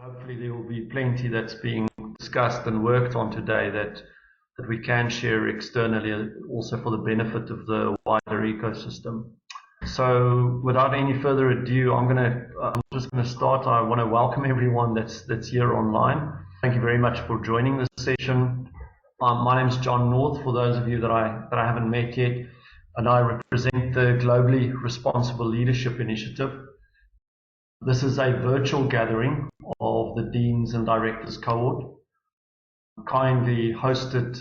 Hopefully there will be plenty that's being discussed and worked on today that we can share externally, also for the benefit of the wider ecosystem. So without any further ado, I'm just going to start. I want to welcome everyone that's here online. Thank you very much for joining this session. My name is John North, for those of you that I haven't met yet, and I represent the Globally Responsible Leadership Initiative. This is a virtual gathering of the Deans and Directors Cohort, kindly hosted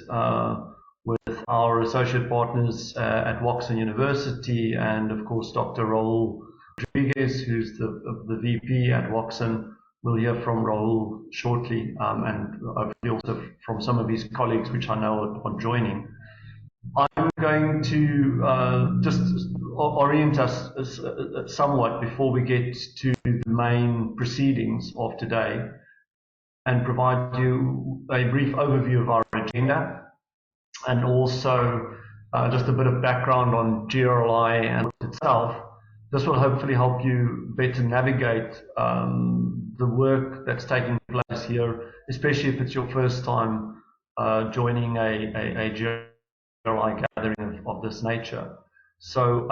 with our associate partners at Woxsen University, and of course Dr. Raul Rodrigues, who's the VP at Woxsen. We'll hear from Raul shortly, and hopefully also from some of his colleagues, which I know are joining. I'm going to just orient us somewhat before we get to the main proceedings of today, and provide you a brief overview of our agenda, and also just a bit of background on GRLI and itself. This will hopefully help you better navigate the work that's taking place here, especially if it's your first time joining a GRLI gathering of this nature. So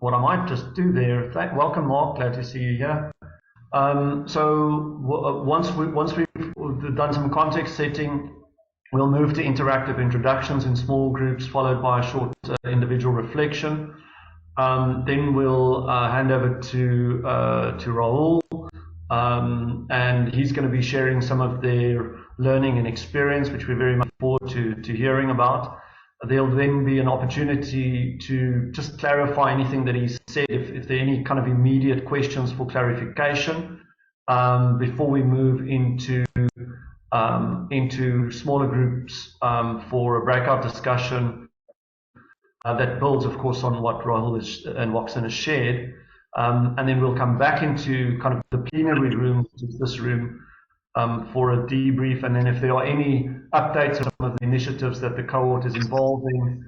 what I might just do there, welcome Mark, glad to see you here. So once we've done some context setting, we'll move to interactive introductions in small groups, followed by a short individual reflection. Then we'll hand over to Raul, and he's going to be sharing some of their learning and experience, which we're very much forward to hearing about. There'll then be an opportunity to just clarify anything that he said, if there are any kind of immediate questions for clarification, before we move into smaller groups for a breakout discussion that builds, of course, on what Raul and Woxsen has shared. And then we'll come back into kind of the plenary room, which is this room, for a debrief, and then if there are any updates on some of the initiatives that the cohort is involved in,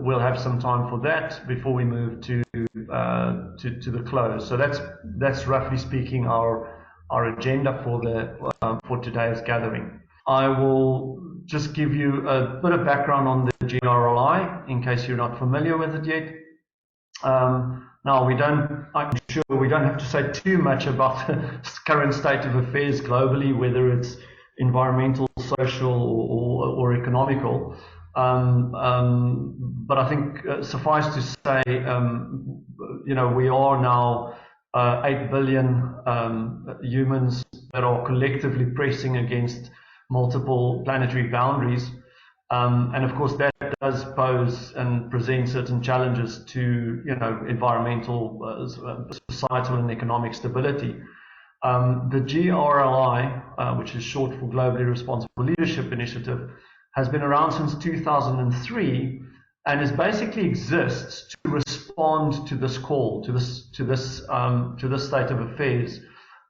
we'll have some time for that before we move to the close. So that's roughly speaking our agenda for today's gathering. I will just give you a bit of background on the GRLI in case you're not familiar with it yet. Now, I'm sure we don't have to say too much about the current state of affairs globally, whether it's environmental, social, or economical. But I think suffice to say, we are now 8 billion humans that are collectively pressing against multiple planetary boundaries. And of course, that does pose and present certain challenges to, environmental, societal, and economic stability. The GRLI, which is short for Globally Responsible Leadership Initiative, has been around since 2003, and basically exists to respond to this call, to this state of affairs,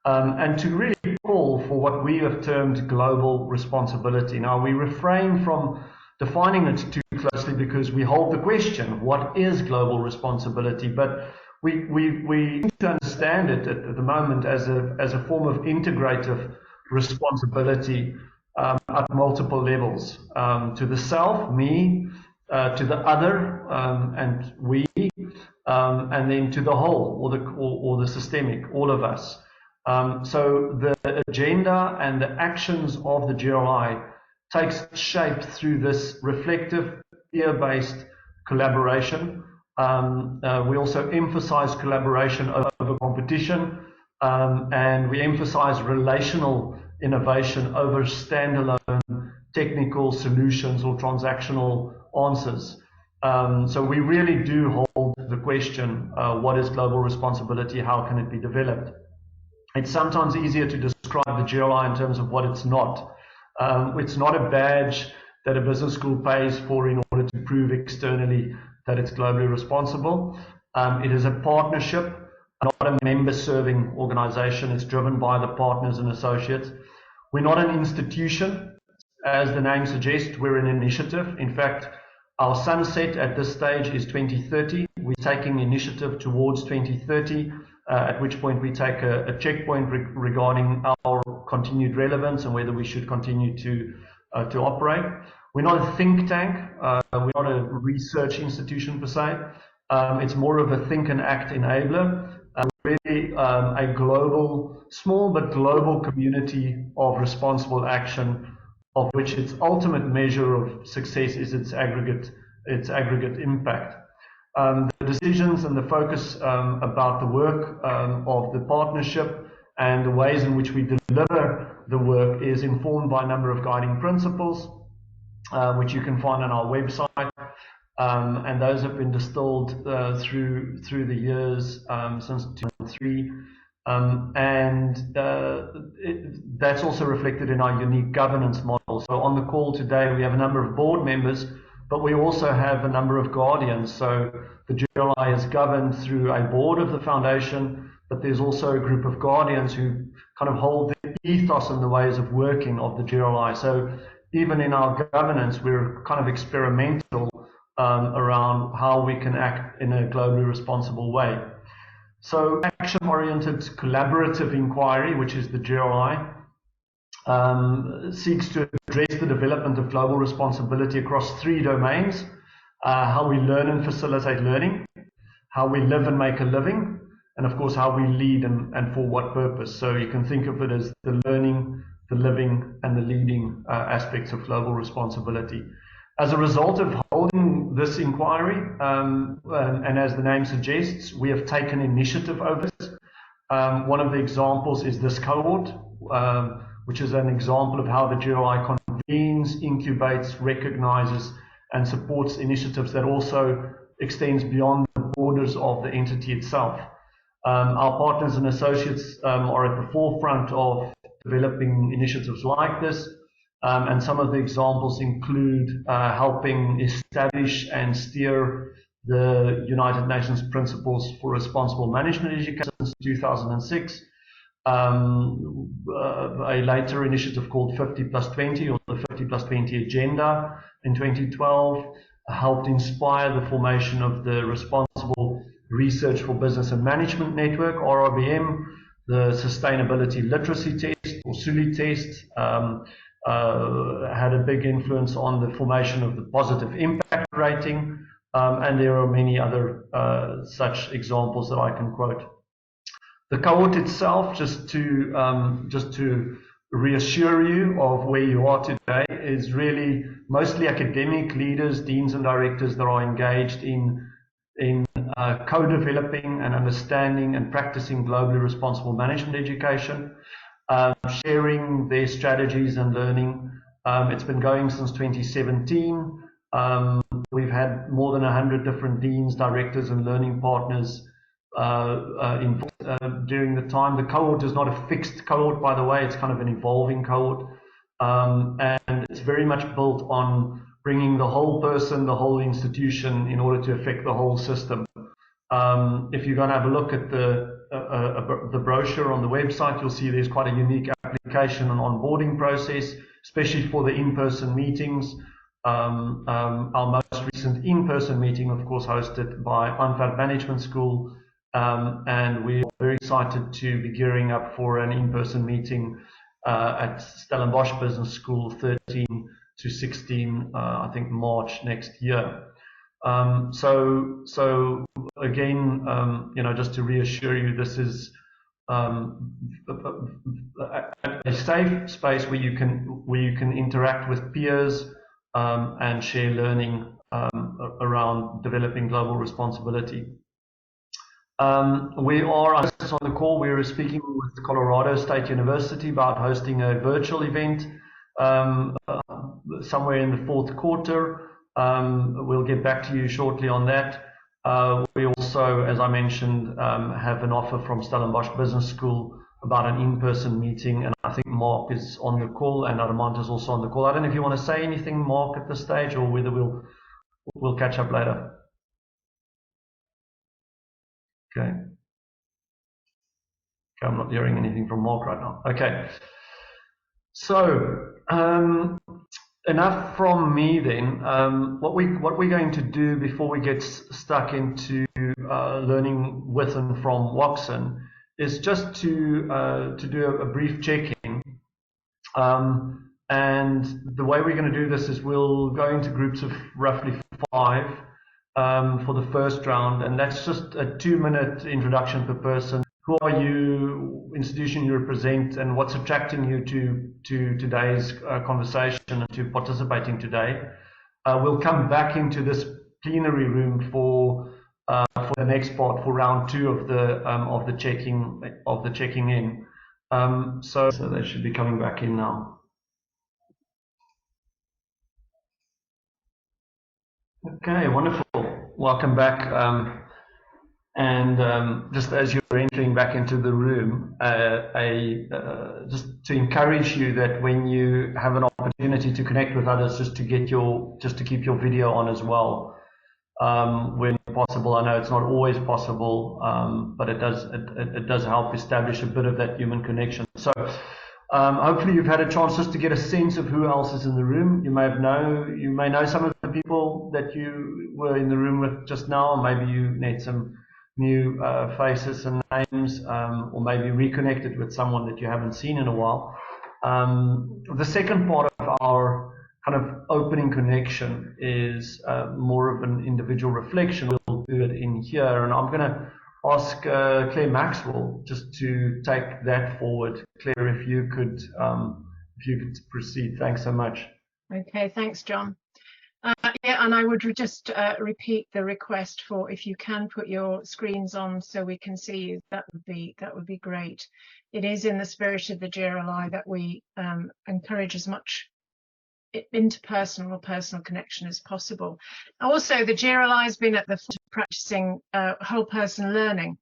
and to really call for what we have termed global responsibility. Now, we refrain from defining it too closely because we hold the question, what is global responsibility? But we need to understand it at the moment as a form of integrative responsibility at multiple levels, to the self, me, to the other, and we, and then to the whole, or the systemic, all of us. So the agenda and the actions of the GRLI takes shape through this reflective, peer-based collaboration. We also emphasize collaboration over competition, and we emphasize relational innovation over standalone technical solutions or transactional answers. So we really do hold the question, what is global responsibility? How can it be developed? It's sometimes easier to describe the GRLI in terms of what it's not. It's not a badge that a business school pays for in order to prove externally that it's globally responsible. It is a partnership, not a member-serving organization. It's driven by the partners and associates. We're not an institution. As the name suggests, we're an initiative. In fact, our sunset at this stage is 2030. We're taking initiative towards 2030, at which point we take a checkpoint regarding our continued relevance and whether we should continue to operate. We're not a think tank. We're not a research institution per se. It's more of a think and act enabler. Really a global, small but global community of responsible action, of which its ultimate measure of success is its aggregate impact. The decisions and the focus about the work of the partnership and the ways in which we deliver the work is informed by a number of guiding principles, which you can find on our website, and those have been distilled through the years since 2003, that's also reflected in our unique governance model. So on the call today, we have a number of board members, but we also have a number of guardians. So the GRLI is governed through a board of the foundation, but there's also a group of guardians who kind of hold the ethos and the ways of working of the GRLI. So even in our governance, we're kind of experimental around how we can act in a globally responsible way. So action-oriented collaborative inquiry, which is the GRLI, seeks to address the development of global responsibility across 3 domains: how we learn and facilitate learning, how we live and make a living, and of course how we lead and for what purpose. So you can think of it as the learning, the living, and the leading aspects of global responsibility. As a result of holding this inquiry, and as the name suggests, we have taken initiative over this. One of the examples is this cohort, which is an example of how the GRLI convenes, incubates, recognizes, and supports initiatives that also extends beyond the borders of the entity itself. Our partners and associates are at the forefront of developing initiatives like this. And some of the examples include helping establish and steer the United Nations Principles for Responsible Management Education since 2006, a later initiative called 50+20, or the 50+20 Agenda in 2012, helped inspire the formation of the Responsible Research for Business and Management Network, RRBM, the Sustainability Literacy Test, or SULI test, had a big influence on the formation of the Positive Impact Rating, and there are many other such examples that I can quote. The cohort itself, just to reassure you of where you are today, is really mostly academic leaders, deans and directors that are engaged in co-developing and understanding and practicing globally responsible management education, sharing their strategies and learning. It's been going since 2017. We've had more than 100 different deans, directors, and learning partners during the time. The cohort is not a fixed cohort, by the way. It's kind of an evolving cohort, and it's very much built on bringing the whole person, the whole institution, in order to affect the whole system. If you're going to have a look at the brochure on the website, you'll see there's quite a unique application and onboarding process, especially for the in-person meetings. Our most recent in-person meeting, of course, hosted by Anvert Management School, and we're very excited to be gearing up for an in-person meeting at Stellenbosch Business School, 13 to 16, I think March next year. So again, just to reassure you, this is a safe space where you can interact with peers and share learning around developing global responsibility. We are on the call. We are speaking with Colorado State University about hosting a virtual event somewhere in the 4th quarter. We'll get back to you shortly on that. We also, as I mentioned, have an offer from Stellenbosch Business School about an in-person meeting, and I think Mark is on the call and Armand is also on the call. I don't know if you want to say anything, Mark, at this stage, or whether we'll catch up later. Okay. I'm not hearing anything from Mark right now. Okay. So enough from me then. What we're going to do before we get stuck into learning with and from Woxsen is just to do a brief check-in And the way we're going to do this is we'll go into groups of roughly 5 for the first round, and that's just a 2-minute introduction per person. Who are you, institution you represent, and what's attracting you to today's conversation and to participating today. We'll come back into this plenary room for the next part, for round 2 of the checking in. So they should be coming back in now. Okay, wonderful. Welcome back. Just as you're entering back into the room, just to encourage you that when you have an opportunity to connect with others, just to keep your video on as well, when possible. I know it's not always possible, but it does help establish a bit of that human connection. So hopefully you've had a chance just to get a sense of who else is in the room. You may know some of the people that you were in the room with just now, or maybe you met some new faces and names, or maybe reconnected with someone that you haven't seen in a while. The second part of our kind of opening connection is more of an individual reflection. We'll do it in here, and I'm going to ask Claire Maxwell just to take that forward. Claire, if you could proceed. Thanks so much. Okay, thanks, John. Yeah, and I would just repeat the request for, if you can put your screens on so we can see you, that would be great. It is in the spirit of the GRLI that we encourage as much interpersonal or personal connection as possible. Also, the GRLI has been at the front of practicing whole person learning,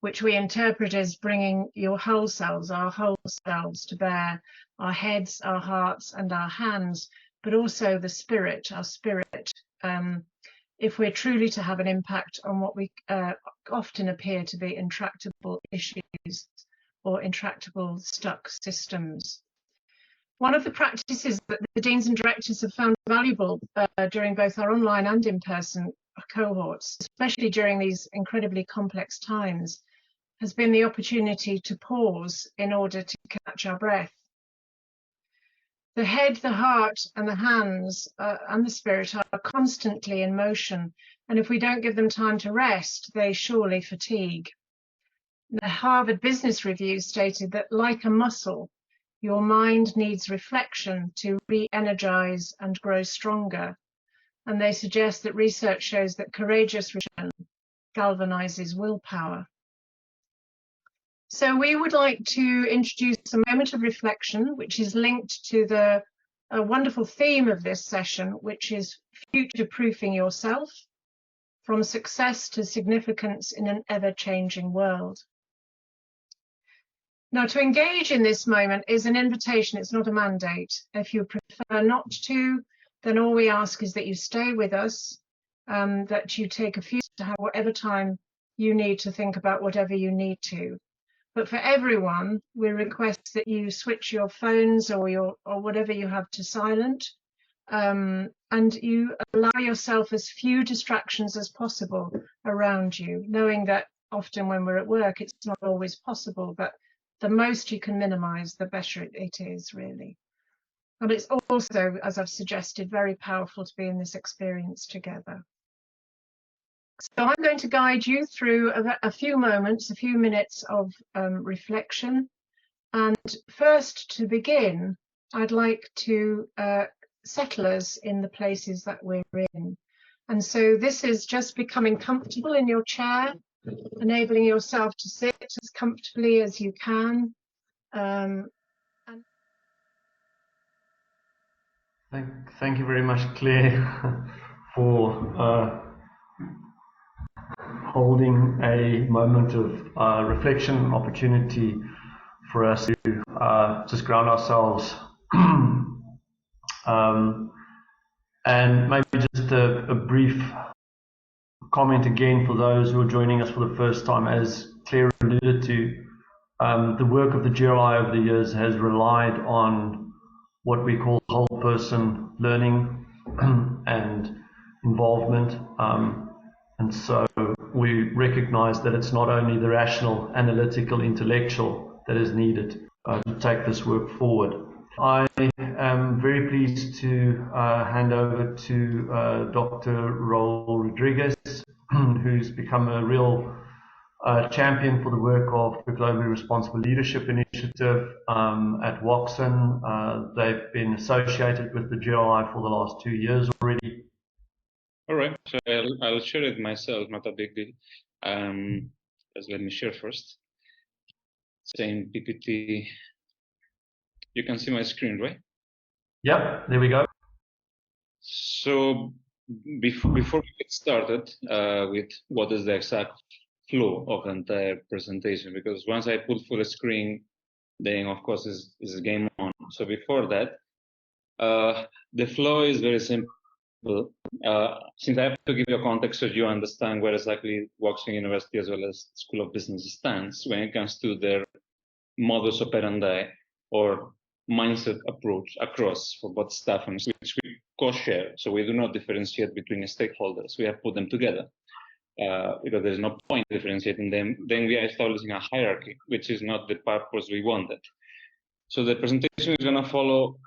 which we interpret as bringing your whole selves, our whole selves to bear, our heads, our hearts, and our hands, but also the spirit, our spirit, if we're truly to have an impact on what we often appear to be intractable issues or intractable stuck systems. One of the practices that the deans and directors have found valuable during both our online and in-person cohorts, especially during these incredibly complex times, has been the opportunity to pause in order to catch our breath. The head, the heart, and the hands and the spirit are constantly in motion, and if we don't give them time to rest, they surely fatigue. The Harvard Business Review stated that, like a muscle, your mind needs reflection to re-energize and grow stronger, and they suggest that research shows that courageous reflection galvanizes willpower. So we would like to introduce a moment of reflection, which is linked to the wonderful theme of this session, which is future-proofing yourself from success to significance in an ever-changing world. Now, to engage in this moment is an invitation, it's not a mandate. If you prefer not to, then all we ask is that you stay with us, that you take a few to have whatever time you need to think about whatever you need to. But for everyone, we request that you switch your phones or whatever you have to silent, and you allow yourself as few distractions as possible around you, knowing that often when we're at work, it's not always possible, but the most you can minimize, the better it is, really. And it's also, as I've suggested, very powerful to be in this experience together. So I'm going to guide you through a few moments, a few minutes of reflection. And first, to begin, I'd like to settle us in the places that we're in. And so this is just becoming comfortable in your chair, enabling yourself to sit as comfortably as you can. Thank you very much, Claire, for holding a moment of reflection, opportunity for us to just ground ourselves. And maybe just a brief comment again for those who are joining us for the first time. As Claire alluded to, the work of the GRLI over the years has relied on what we call whole person learning and involvement. And so we recognize that it's not only the rational, analytical, intellectual that is needed to take this work forward. I am very pleased to hand over to Dr. Raul Rodrigues, who's become a real champion for the work of the Globally Responsible Leadership Initiative at Woxsen. They've been associated with the GRLI for the last 2 years already. All right, so I'll share it myself, not a big deal. Just let me share first. Same PPT. You can see my screen, right? Yep, there we go. So before we get started with what is the exact flow of the entire presentation, because once I put full screen, then of course is game on. So before that, the flow is very simple. Since I have to give you a context so you understand where exactly Woxsen University as well as School of Business stands when it comes to their modus operandi or mindset approach across for both staff and which we co-share. So we do not differentiate between stakeholders. We have put them together because there's no point differentiating them. Then we are establishing a hierarchy, which is not the purpose we wanted. So the presentation is going to follow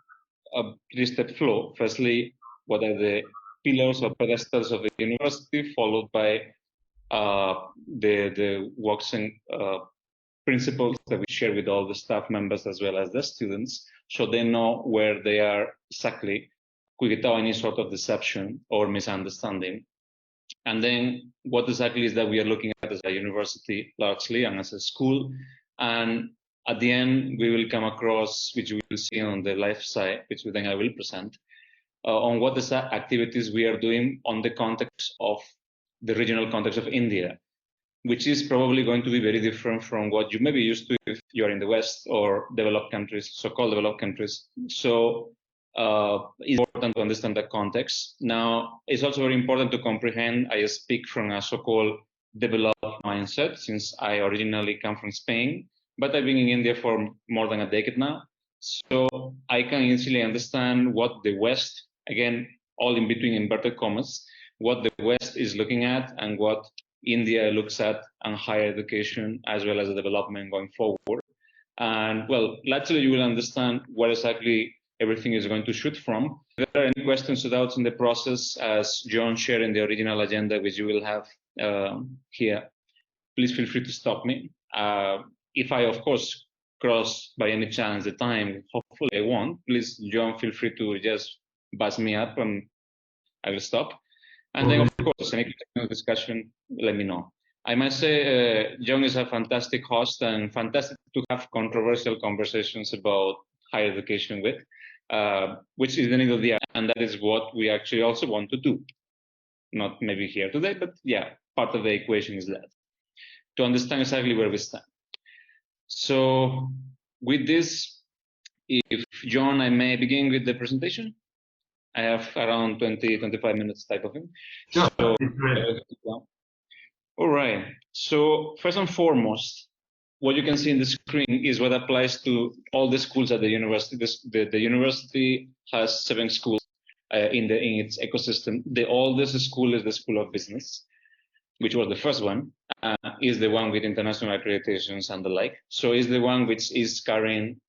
a three-step flow. Firstly, what are the pillars or pedestals of the university, followed by the Woxsen principles that we share with all the staff members as well as the students, so they know where they are exactly without any sort of deception or misunderstanding. And then what exactly is that we are looking at as a university largely and as a school. And at the end, we will come across, which we will see on the left side, which then I will present, on what the activities we are doing on the context of the regional context of India, which is probably going to be very different from what you may be used to if you're in the West or developed countries, so-called developed countries. So it's important to understand the context. Now, it's also very important to comprehend, I speak from a so-called developed mindset, since I originally come from Spain, but I've been in India for more than a decade now. So I can easily understand what the West, again, all in between inverted commas, what the West is looking at and what India looks at and higher education as well as the development going forward. And well, largely you will understand what exactly everything is going to shoot from. If there are any questions or doubts in the process, as John shared in the original agenda, which you will have here, please feel free to stop me. If I, of course, cross by any chance the time, hopefully I won't, please, John, feel free to just buzz me up and I will stop. And then, of course, any discussion, let me know. I must say, John is a fantastic host and fantastic to have controversial conversations about higher education with, which is the need of the hour. And that is what we actually also want to do. Not maybe here today, but yeah, part of the equation is that, to understand exactly where we stand. So with this, if John, I may begin with the presentation. I have around 20-25 minutes type of thing. Sure. So, all right. So first and foremost, what you can see in the screen is what applies to all the schools at the university. The university has 7 schools in its ecosystem. The oldest school is the School of Business, which was the first one, is the one with international accreditations and the like. So is the one which is carrying,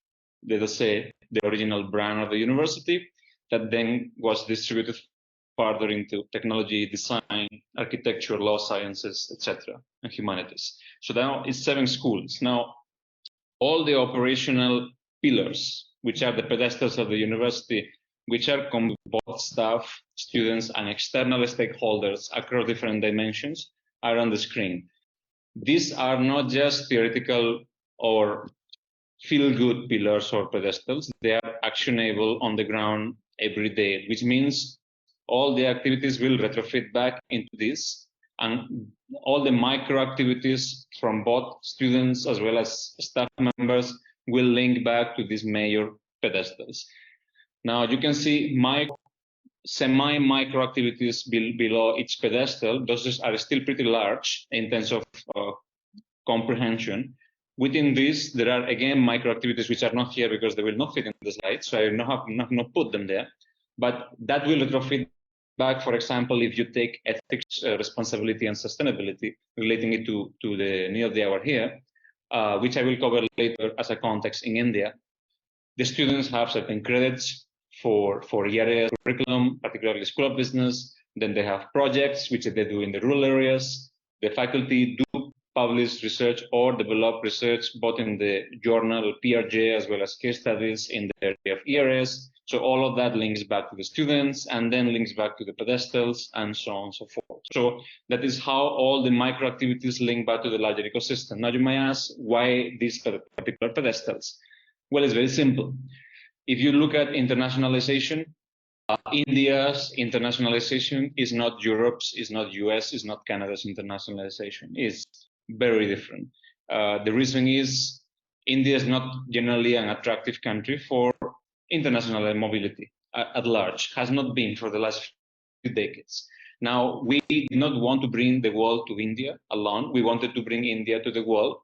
let us say, the original brand of the university, that then was distributed further into technology, design, architecture, law sciences, etc., and humanities. So now it's 7 schools. Now, all the operational pillars, which are the pedestals of the university, which are both staff, students, and external stakeholders across different dimensions, are on the screen. These are not just theoretical or feel-good pillars or pedestals. They are actionable on the ground every day, which means all the activities will retrofit back into this, and all the micro activities from both students as well as staff members will link back to these major pedestals. Now you can see semi-micro activities below each pedestal. Those are still pretty large in terms of comprehension. Within this, there are again micro activities which are not here because they will not fit in the slide, so I have not put them there. But that will retrofit back, for example, if you take ethics, responsibility, and sustainability, relating it to the need of the hour here, which I will cover later as a context in India. The students have certain credits for GRLI curriculum, particularly School of Business. Then they have projects, which they do in the rural areas. The faculty do publish research or develop research, both in the journal PRJ as well as case studies in the area of ERS. So all of that links back to the students and then links back to the pedestals and so on and so forth. So that is how all the micro activities link back to the larger ecosystem. Now you might ask, why these particular pedestals? Well, it's very simple. If you look at internationalization, India's internationalization is not Europe's, is not US, is not Canada's internationalization. It's very different. The reason is India is not generally an attractive country for international mobility at large, has not been for the last few decades. Now, we did not want to bring the world to India alone. We wanted to bring India to the world.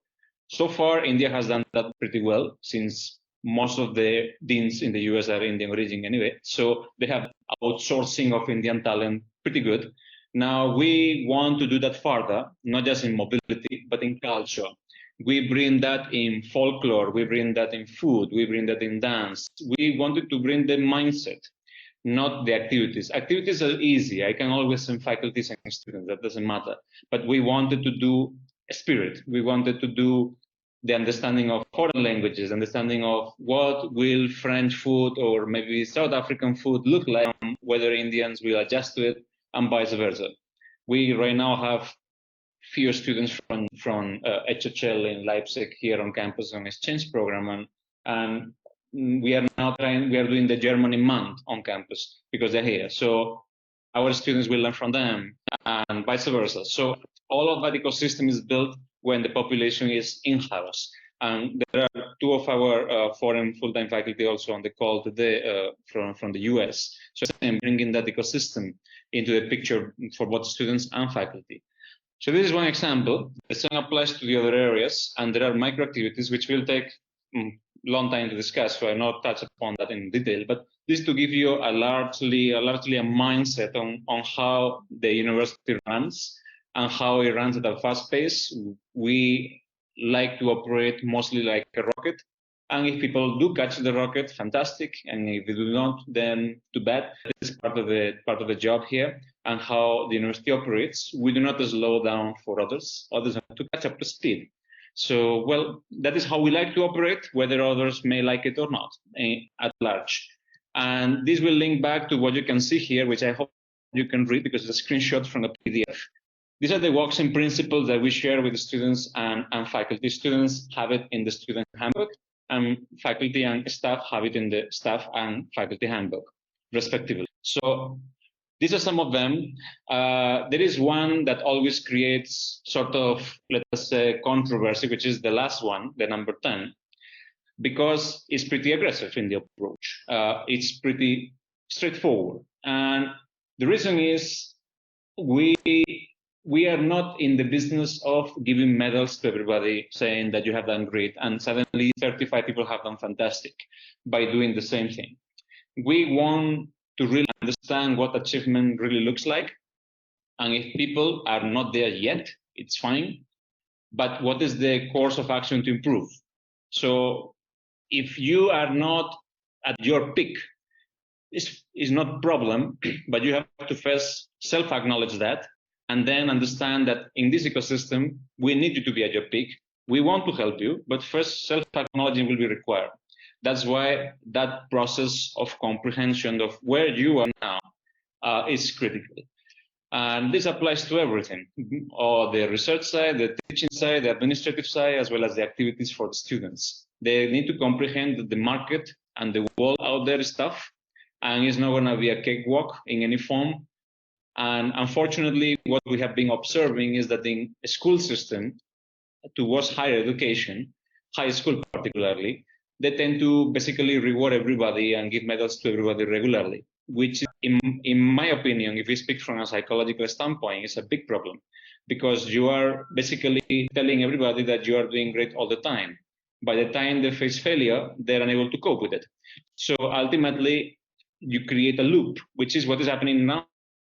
So far, India has done that pretty well, since most of the deans in the US are Indian origin anyway. So they have outsourcing of Indian talent pretty good. Now we want to do that further, not just in mobility, but in culture. We bring that in folklore, we bring that in food, we bring that in dance. We wanted to bring the mindset, not the activities. Activities are easy. I can always send faculties and students, that doesn't matter. But we wanted to do a spirit. We wanted to do the understanding of foreign languages, understanding of what will French food or maybe South African food look like, whether Indians will adjust to it, and vice versa. We right now have few students from HHL in Leipzig here on campus on exchange program, and we are doing the Germany month on campus because they're here. So our students will learn from them and vice versa. So all of that ecosystem is built when the population is in-house. And there are two of our foreign full-time faculty also on the call today from the US. So I'm bringing that ecosystem into the picture for both students and faculty. So this is one example. The same applies to the other areas, and there are micro activities which will take long time to discuss, so I'll not touch upon that in detail, but this to give you a largely a mindset on how the university runs and how it runs at a fast pace. We like to operate mostly like a rocket, and if people do catch the rocket, fantastic, and if they do not, then too bad. This is part of the job here, and how the university operates. We do not slow down for others. Others have to catch up to speed. So, well, that is how we like to operate, whether others may like it or not, at large. And this will link back to what you can see here, which I hope you can read because it's a screenshot from the PDF. These are the Woxsen principles that we share with the students and faculty. Students have it in the student handbook, and faculty and staff have it in the staff and faculty handbook, respectively. So these are some of them. There is one that always creates sort of, let us say, controversy, which is the last one, the number 10, because it's pretty aggressive in the approach. It's pretty straightforward. And the reason is we are not in the business of giving medals to everybody, saying that you have done great, and suddenly 35 people have done fantastic by doing the same thing. We want to really understand what achievement really looks like. And if people are not there yet, it's fine. But what is the course of action to improve? So if you are not at your peak, it's not a problem, but you have to first self-acknowledge that, and then understand that in this ecosystem, we need you to be at your peak. We want to help you, but first self-acknowledging will be required. That's why that process of comprehension of where you are now is critical. And this applies to everything, or the research side, the teaching side, the administrative side, as well as the activities for the students. They need to comprehend that the market and the world out there is tough, and it's not going to be a cakewalk in any form. And unfortunately, what we have been observing is that in a school system, towards higher education, high school particularly, they tend to basically reward everybody and give medals to everybody regularly, which in my opinion, if we speak from a psychological standpoint, is a big problem, because you are basically telling everybody that you are doing great all the time. By the time they face failure, they're unable to cope with it. So ultimately, you create a loop, which is what is happening now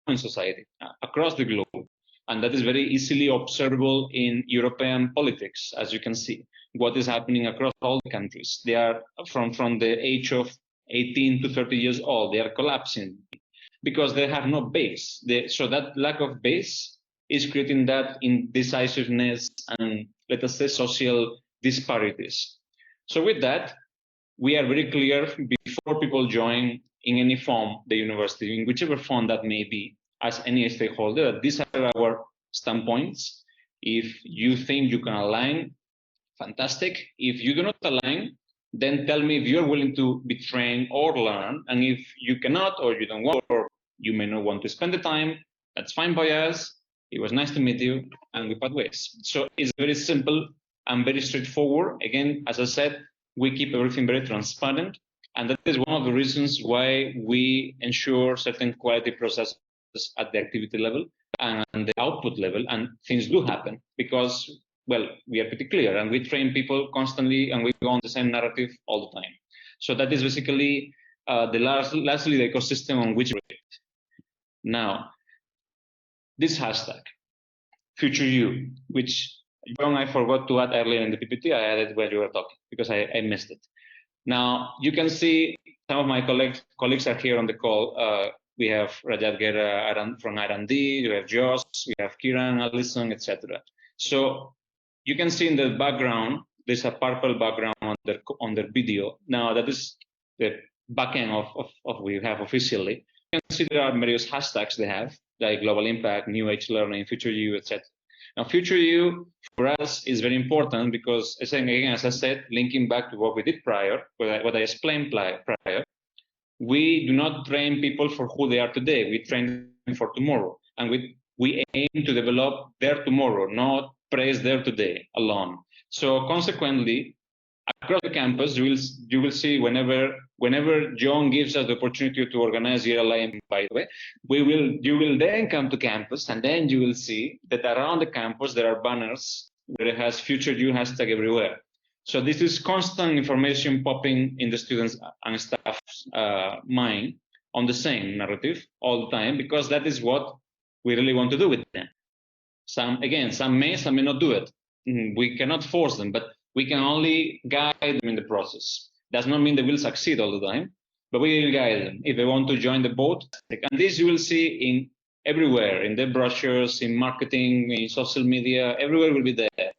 in society across the globe. And that is very easily observable in European politics, as you can see. What is happening across all the countries? They are from the age of 18 to 30 years old. They are collapsing because they have no base. So that lack of base is creating that indecisiveness and, let us say, social disparities. So with that, we are very clear before people join in any form the university, in whichever form that may be, as any stakeholder, these are our standpoints. If you think you can align, fantastic. If you do not align, then tell me if you're willing to be trained or learn. And if you cannot, or you don't want, or you may not want to spend the time, that's fine by us. It was nice to meet you, and we part ways. So it's very simple and very straightforward. Again, as I said, we keep everything very transparent. And that is one of the reasons why we ensure certain quality processes at the activity level and the output level, and things do happen because, well, we are pretty clear and we train people constantly and we go on the same narrative all the time. So that is basically lastly the ecosystem on which we work. Now, this hashtag, Future You, which John, I forgot to add earlier in the PPT, I added when you were talking because I missed it. Now, you can see some of my colleagues are here on the call. We have Rajat Gera from R&D, we have Josh, we have Kiran, Alison, etc. So you can see in the background, there's a purple background on the video. Now, that is the backend of we have officially. You can see there are various hashtags they have, like Global Impact, New Age Learning, Future You, etc. Now, Future You for us is very important because, again, as I said, linking back to what we did prior, what I explained prior, we do not train people for who they are today. We train them for tomorrow. And we aim to develop their tomorrow, not praise their today alone. So consequently, across the campus, you will see whenever John gives us the opportunity to organize GRLI, by the way, you will then come to campus, and then you will see that around the campus there are banners where it has Future You hashtag everywhere. So this is constant information popping in the students and staff's mind on the same narrative all the time, because that is what we really want to do with them. Some may not do it. We cannot force them, but we can only guide them in the process. Does not mean they will succeed all the time, but we will guide them. If they want to join the boat, and this you will see everywhere, in the brochures, in marketing, in social media, everywhere will be there.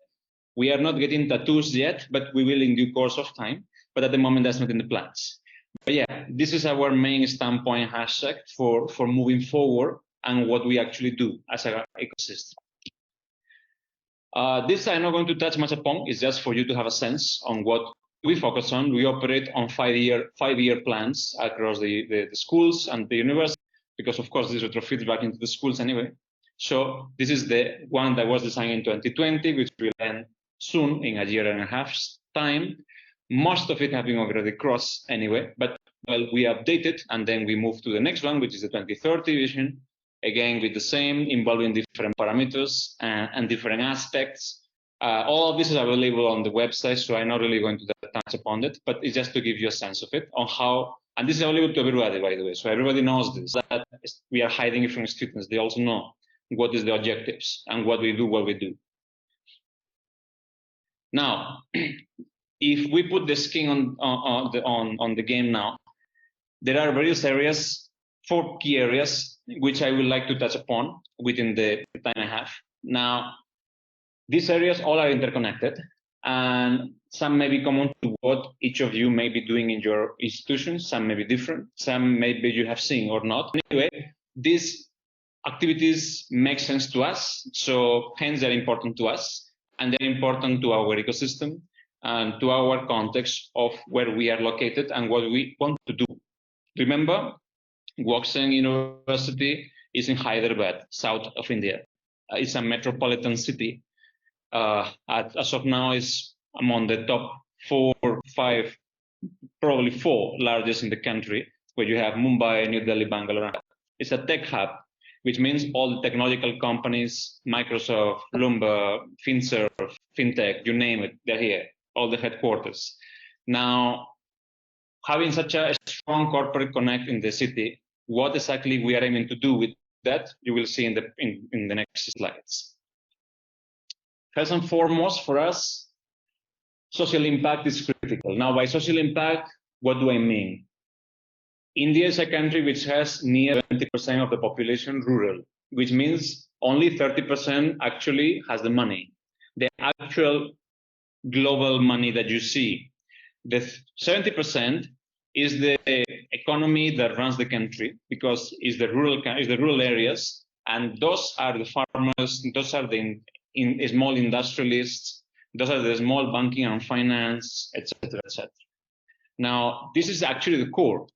We are not getting tattoos yet, but we will in due course of time. But at the moment, that's not in the plans. But yeah, this is our main standpoint hashtag for moving forward and what we actually do as an ecosystem. This I'm not going to touch much upon. It's just for you to have a sense on what we focus on. We operate on five-year plans across the schools and the university, because of course this retrofits back into the schools anyway. So this is the one that was designed in 2020, which will end soon in a year and a half's time. Most of it having already crossed anyway, but well, we update it and then we move to the next one, which is the 2030 vision. Again, with the same, involving different parameters and different aspects. All of this is available on the website, so I'm not really going to touch upon it, but it's just to give you a sense of it, on how, and this is available to everybody, by the way, so everybody knows this, that we are hiding it from students. They also know what is the objectives and what we do. Now, if we put the skin on the game now, there are various areas, 4 key areas, which I would like to touch upon within the time I have. Now, these areas all are interconnected, and some may be common to what each of you may be doing in your institutions, some may be different, some maybe you have seen or not. Anyway, these activities make sense to us, so hence they're important to us, and they're important to our ecosystem and to our context of where we are located and what we want to do. Remember, Woxsen University is in Hyderabad, south of India. It's a metropolitan city. As of now, is among the top 4, 5, probably 4 largest in the country, where you have Mumbai, New Delhi, Bangalore. It's a tech hub, which means all the technological companies, Microsoft, Bloomberg, FinServ, FinTech, you name it, they're here, all the headquarters. Now, having such a strong corporate connect in the city, what exactly we are aiming to do with that you will see in the next slides. First and foremost, for us, social impact is critical. Now, by social impact, what do I mean? India is a country which has near 20% of the population rural, which means only 30% actually has the money. The actual global money that you see, the 70% is the economy that runs the country, because it's the rural areas, and those are the farmers, those are the small industrialists, those are the small banking and finance, etc., etc. Now, this is actually the core.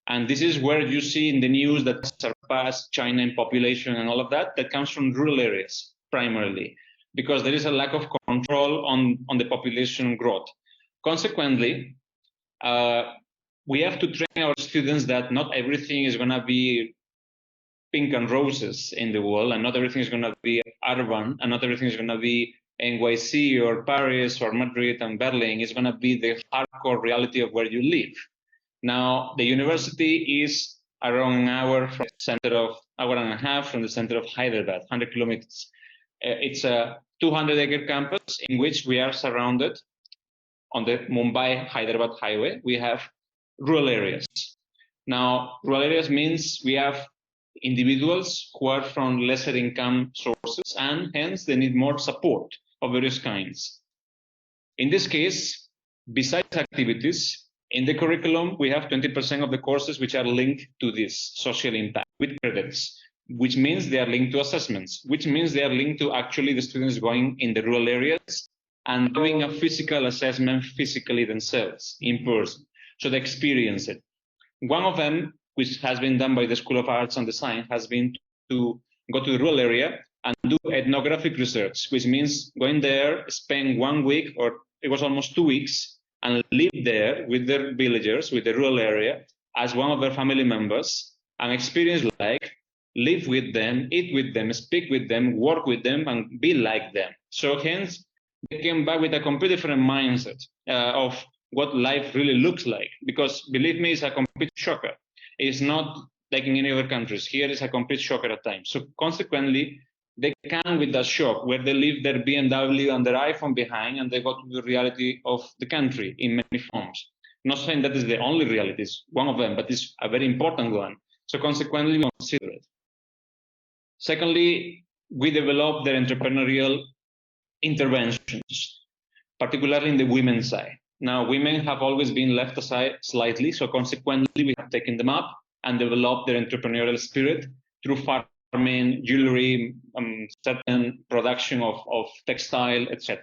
And this is where you see in the news that surpass China in population and all of that, that comes from rural areas primarily, because there is a lack of control on the population growth. Consequently, we have to train our students that not everything is going to be pink and roses in the world, and not everything is going to be urban, and not everything is going to be NYC or Paris or Madrid and Berlin. It's going to be the hardcore reality of where you live. Now, the university is around an hour from the center of, hour and a half from the center of Hyderabad, 100 kilometers. It's a 200-acre campus in which we are surrounded on the Mumbai-Hyderabad highway. We have rural areas. Now, rural areas means we have individuals who are from lesser income sources, and hence they need more support of various kinds. In this case, besides activities, in the curriculum, we have 20% of the courses which are linked to this social impact with credits, which means they are linked to assessments, which means they are linked to actually the students going in the rural areas and doing a physical assessment physically themselves in person. So they experience it. One of them, which has been done by the School of Arts and Design, has been to go to the rural area and do ethnographic research, which means going there, spend 1 week, or it was almost 2 weeks, and live there with their villagers, with the rural area, as one of their family members, and experience like, live with them, eat with them, speak with them, work with them, and be like them. So hence, they came back with a completely different mindset of what life really looks like, because believe me, it's a complete shocker. It's not like in any other countries. Here is a complete shocker at times. So consequently, they come with that shock where they leave their BMW and their iPhone behind, and they go to the reality of the country in many forms. Not saying that is the only reality, it's one of them, but it's a very important one. So consequently, we consider it. Secondly, we develop their entrepreneurial interventions, particularly in the women's side. Now, women have always been left aside slightly, so consequently, we have taken them up and developed their entrepreneurial spirit through farming, jewelry, certain production of textile, etc.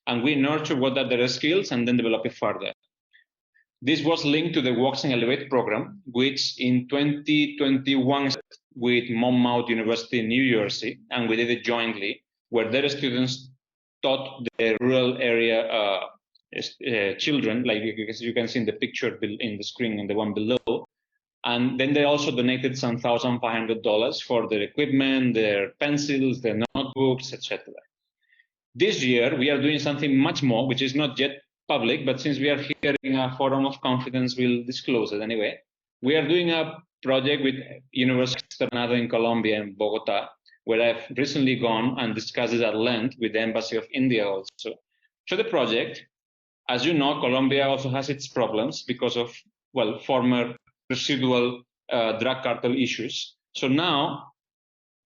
And we nurture what are their skills and then develop it further. This was linked to the Woxsen Elevate program, which in 2021 with Monmouth University in New Jersey, and we did it jointly, where their students taught the rural area children, like you can see in the picture in the screen and the one below. And then they also donated some $1,500 for their equipment, their pencils, their notebooks, etc. This year, we are doing something much more, which is not yet public, but since we are here in a forum of confidence, we'll disclose it anyway. We are doing a project with University Externado in Colombia, in Bogota, where I've recently gone and discussed it at length with the Embassy of India also. So the project, as you know, Colombia also has its problems because of, well, former residual drug cartel issues. So now,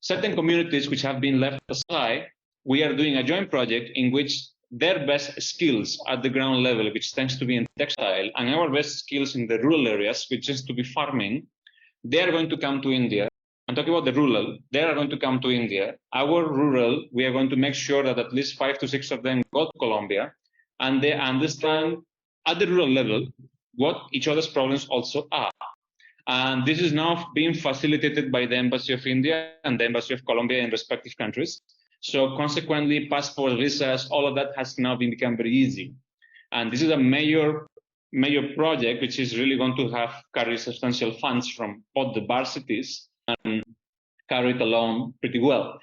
certain communities which have been left aside, we are doing a joint project in which their best skills at the ground level, which tends to be in textile, and our best skills in the rural areas, which tends to be farming, they are going to come to India. I'm talking about the rural, they are going to come to India. Our rural, we are going to make sure that at least 5 to 6 of them go to Colombia, and they understand at the rural level what each other's problems also are. And this is now being facilitated by the Embassy of India and the Embassy of Colombia in respective countries. So consequently, passports, visas, all of that has now become very easy. And this is a major project, which is really going to carry substantial funds from both the varsities and carry it along pretty well.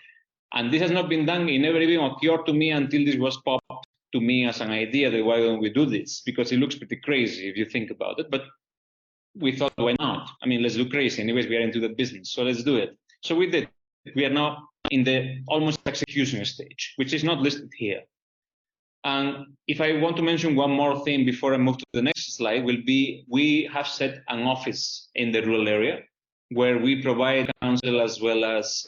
And this has not been done. It never even occurred to me until this was popped to me as an idea that why don't we do this? Because it looks pretty crazy if you think about it. But we thought, why not? I mean, let's do crazy. Anyways, we are into the business, so let's do it. So we did. we are now in the almost execution stage, which is not listed here. And if I want to mention one more thing before I move to the next slide, will be we have set an office in the rural area where we provide counsel as well as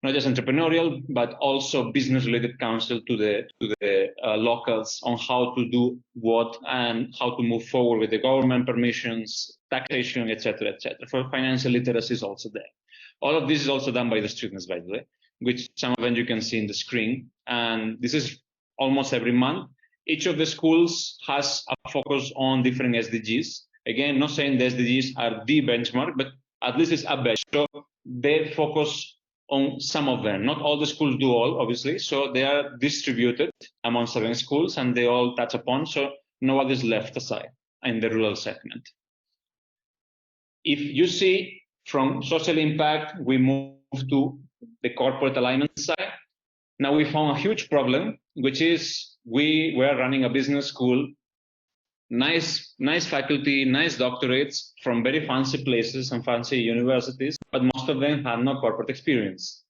not just entrepreneurial, but also business-related counsel to the locals on how to do what and how to move forward with the government permissions, taxation, etc., etc. For financial literacy is also there. All of this is also done by the students, by the way, which some of them you can see in the screen. And this is almost every month. Each of the schools has a focus on different SDGs. Again, not saying the SDGs are the benchmark, but at least it's a benchmark. So they focus on some of them. Not all the schools do all, obviously. So they are distributed among 7 schools and they all touch upon. So nobody is left aside in the rural segment. If you see from social impact, we move to the corporate alignment side. Now we found a huge problem, which is we were running a business school, nice faculty, nice doctorates from very fancy places and fancy universities, but most of them have no corporate experience.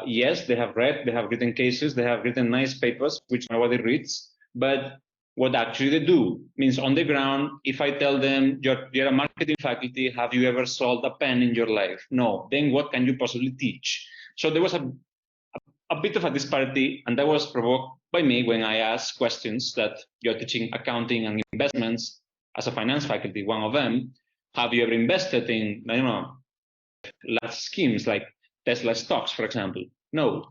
Yes, they have written cases, they have written nice papers, which nobody reads, but what actually they do means on the ground, if I tell them, you're a marketing faculty, have you ever sold a pen in your life? No, then what can you possibly teach? So there was a bit of a disparity, and that was provoked by me when I asked questions that you're teaching accounting and investments as a finance faculty. One of them, have you ever invested in, I don't know, large schemes like Tesla stocks, for example? No.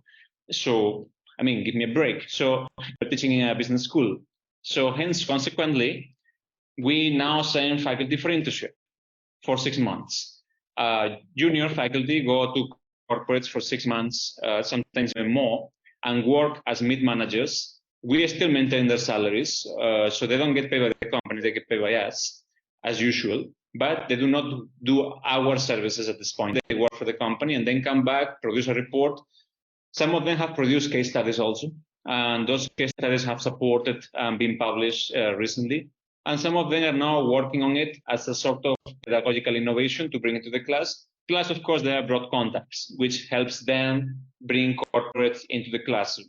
So, I mean, give me a break. So we're teaching in a business school. So hence, consequently, we now send faculty for internship for 6 months. Junior faculty go to corporates for 6 months, sometimes even more, and work as mid-managers. We still maintain their salaries, so they don't get paid by the company, they get paid by us, as usual, but they do not do our services at this point. They work for the company and then come back, produce a report. Some of them have produced case studies also, and those case studies have supported and been published recently. And some of them are now working on it as a sort of pedagogical innovation to bring it to the class. Plus, of course, they have broad contacts, which helps them bring corporates into the classroom.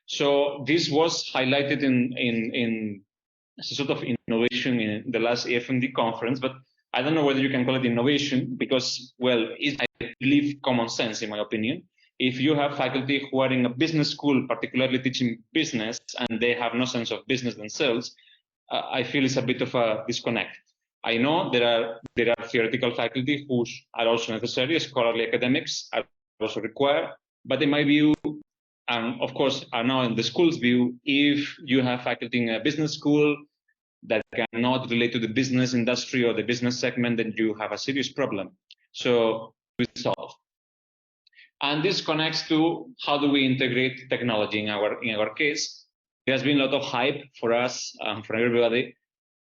So this was highlighted in as a sort of innovation in the last AFMD conference, but I don't know whether you can call it innovation because, well, I believe common sense, in my opinion. If you have faculty who are in a business school, particularly teaching business, and they have no sense of business themselves, I feel it's a bit of a disconnect. I know there are theoretical faculty who are also necessary, scholarly academics are also required, but in my view, and of course are now in the school's view, if you have faculty in a business school that cannot relate to the business industry or the business segment, then you have a serious problem. So we solve. And this connects to how do we integrate technology in our case. There's been a lot of hype for us, for everybody,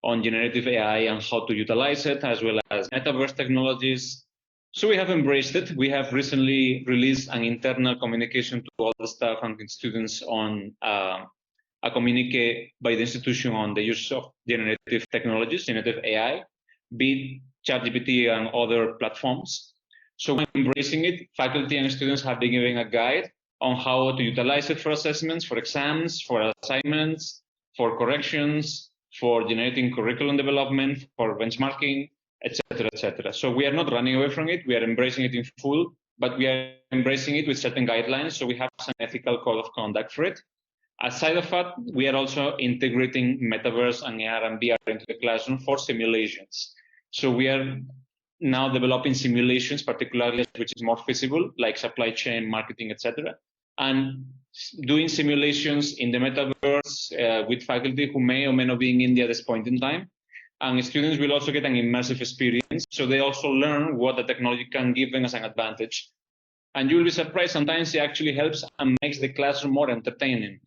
on generative AI and how to utilize it, as well as metaverse technologies. So we have embraced it. We have recently released an internal communication to all the staff and students on a communique by the institution on the use of generative technologies, generative AI, be it ChatGPT and other platforms. So when embracing it, faculty and students have been given a guide on how to utilize it for assessments, for exams, for assignments, for corrections, for generating curriculum development, for benchmarking, etc., etc. So we are not running away from it. We are embracing it in full, but we are embracing it with certain guidelines. So we have some ethical code of conduct for it. Aside of that, we are also integrating metaverse and AR and VR into the classroom for simulations. So we are now developing simulations, particularly which is more feasible, like supply chain, marketing, etc., and doing simulations in the metaverse with faculty who may or may not be in India at this point in time. And students will also get an immersive experience, so they also learn what the technology can give them as an advantage. And you will be surprised, sometimes it actually helps and makes the classroom more entertaining.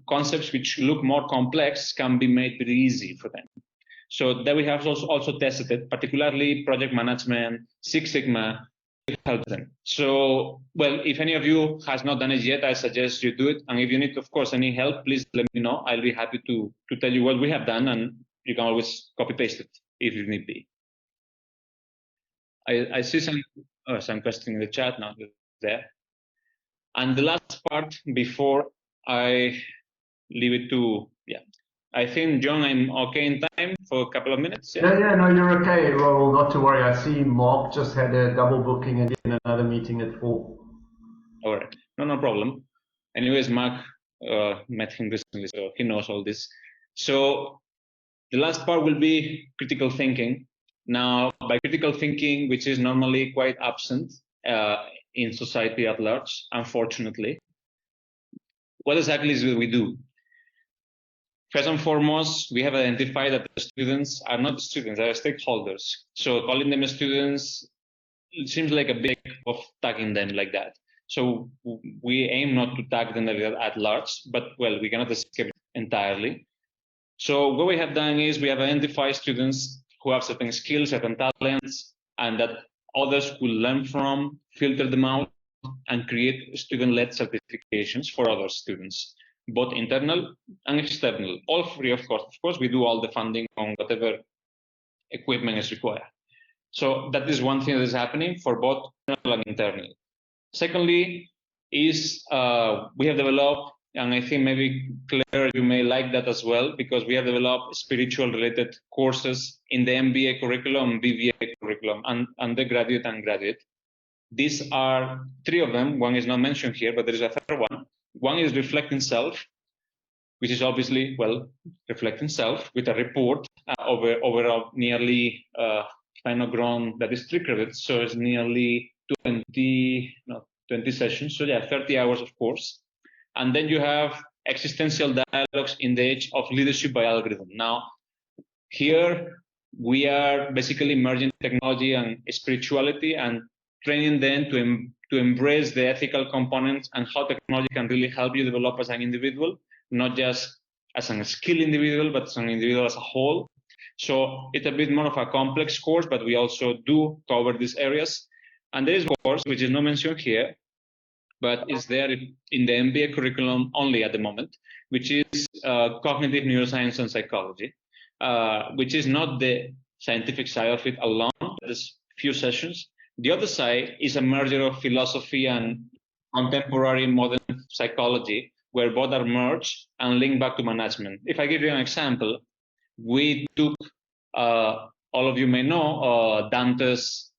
Concepts which look more complex can be made pretty easy for them. So that we have also tested it, particularly project management, Six Sigma, to help them. So, well, if any of you has not done it yet, I suggest you do it. And if you need, of course, any help, please let me know. I'll be happy to tell you what we have done, and you can always copy paste it if you need be. I see some questions in the chat now. there. And the last part before I leave it to, I think, John, I'm okay in time for a couple of minutes. Yeah, no, you're okay, Raul, not to worry. I see Mark just had a double booking and in another meeting at 4. All right, no problem. Anyways, Mark met him recently, so he knows all this. So the last part will be critical thinking. Now, by critical thinking, which is normally quite absent in society at large, unfortunately, what exactly is it we do? First and foremost, we have identified that the students are not students, they are stakeholders. So calling them students, it seems like a big of tagging them like that. So we aim not to tag them at large, but well, we cannot escape it entirely. So what we have done is we have identified students who have certain skills, certain talents, and that others could learn from, filter them out, and create student-led certifications for other students, both internal and external, all free of cost. Of course, we do all the funding on whatever equipment is required. So that is one thing that is happening for both internal and internal. Secondly, is we have developed, and I think maybe Claire, you may like that as well, because we have developed spiritual related courses in the MBA curriculum, BBA curriculum, and undergraduate and graduate. These are 3 of them. One is not mentioned here, but there is a third one. One is reflecting self, which is obviously, well, reflecting self with a report over nearly final grown, that is 3 credits, so it's nearly 20 sessions, so yeah, 30 hours of course. And then you have existential dialogues in the age of leadership by algorithm. Now, here we are basically merging technology and spirituality and training them to embrace the ethical components and how technology can really help you develop as an individual, not just as a skilled individual, but as an individual as a whole. So it's a bit more of a complex course, but we also do cover these areas. And there is a course, which is not mentioned here, but is there in the MBA curriculum only at the moment, which is cognitive neuroscience and psychology, which is not the scientific side of it alone. There's few sessions. The other side is a merger of philosophy and contemporary modern psychology, where both are merged and linked back to management. If I give you an example, we took, all of you may know, Dante's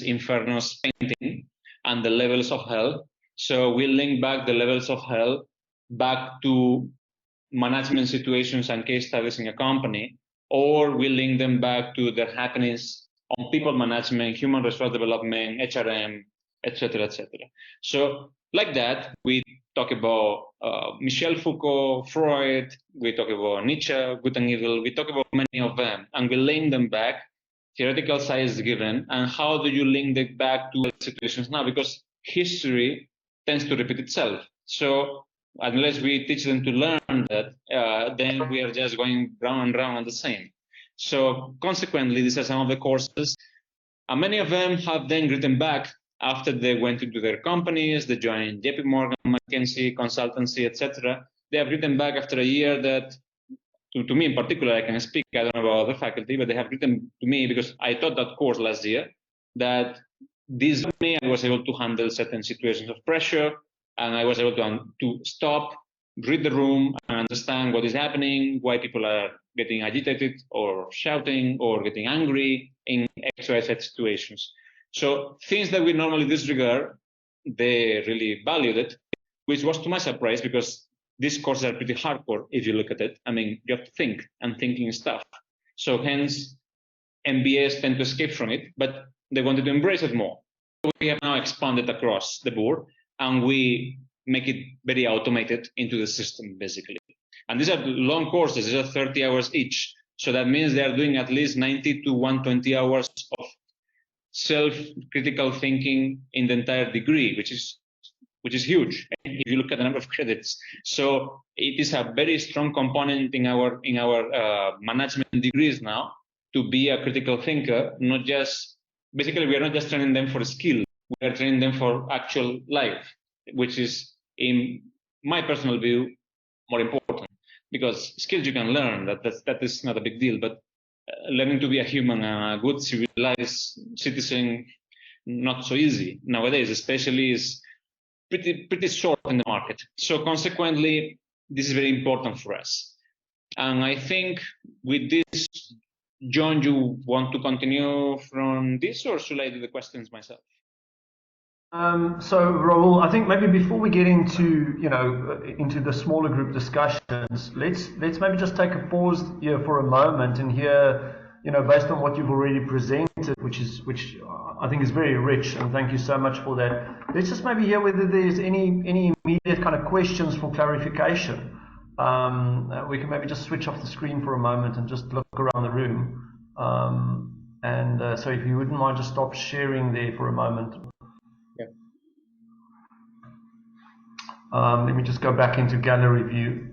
Inferno's painting and the levels of hell. So we link back the levels of hell back to management situations and case studies in a company, or we link them back to their happenings on people management, human resource development, HRM, etc., etc. So like that, we talk about Michel Foucault, Freud, we talk about Nietzsche, good and evil, we talk about many of them, and we link them back. Theoretical side is given, and how do you link it back to situations now? Because history tends to repeat itself. So unless we teach them to learn that, then we are just going round and round on the same. So consequently, these are some of the courses, and many of them have then written back after they went into their companies, they joined JP Morgan, McKinsey, consultancy, etc. They have written back after a year that, to me in particular, I can speak, I don't know about other faculty, but they have written to me, because I taught that course last year, that this me, I was able to handle certain situations of pressure, and I was able to stop, read the room, and understand what is happening, why people are getting agitated or shouting or getting angry in XYZ situations. So things that we normally disregard, they really valued it, which was to my surprise, because these courses are pretty hardcore if you look at it. I mean, you have to think, and thinking stuff. So hence, MBAs tend to escape from it, but they wanted to embrace it more. So we have now expanded across the board, and we make it very automated into the system, basically. And these are long courses, these are 30 hours each. So that means they are doing at least 90 to 120 hours of self-critical thinking in the entire degree, which is huge if you look at the number of credits. So it is a very strong component in our management degrees now to be a critical thinker. Not just, basically, we are not just training them for skill, we are training them for actual life, which is, in my personal view, more important, because skills you can learn, that is not a big deal, but learning to be a human, a good civilized citizen, not so easy nowadays, especially is pretty short in the market. So consequently, this is very important for us. And I think with this, John, you want to continue from this, or should I do the questions myself? So Raul, I think maybe before we get into into the smaller group discussions, let's maybe just take a pause here for a moment and hear, based on what you've already presented, which I think is very rich, and thank you so much for that. Let's just maybe hear whether there's any immediate kind of questions for clarification. We can maybe just switch off the screen for a moment and just look around the room. So if you wouldn't mind, just stop sharing there for a moment. Let me just go back into gallery view.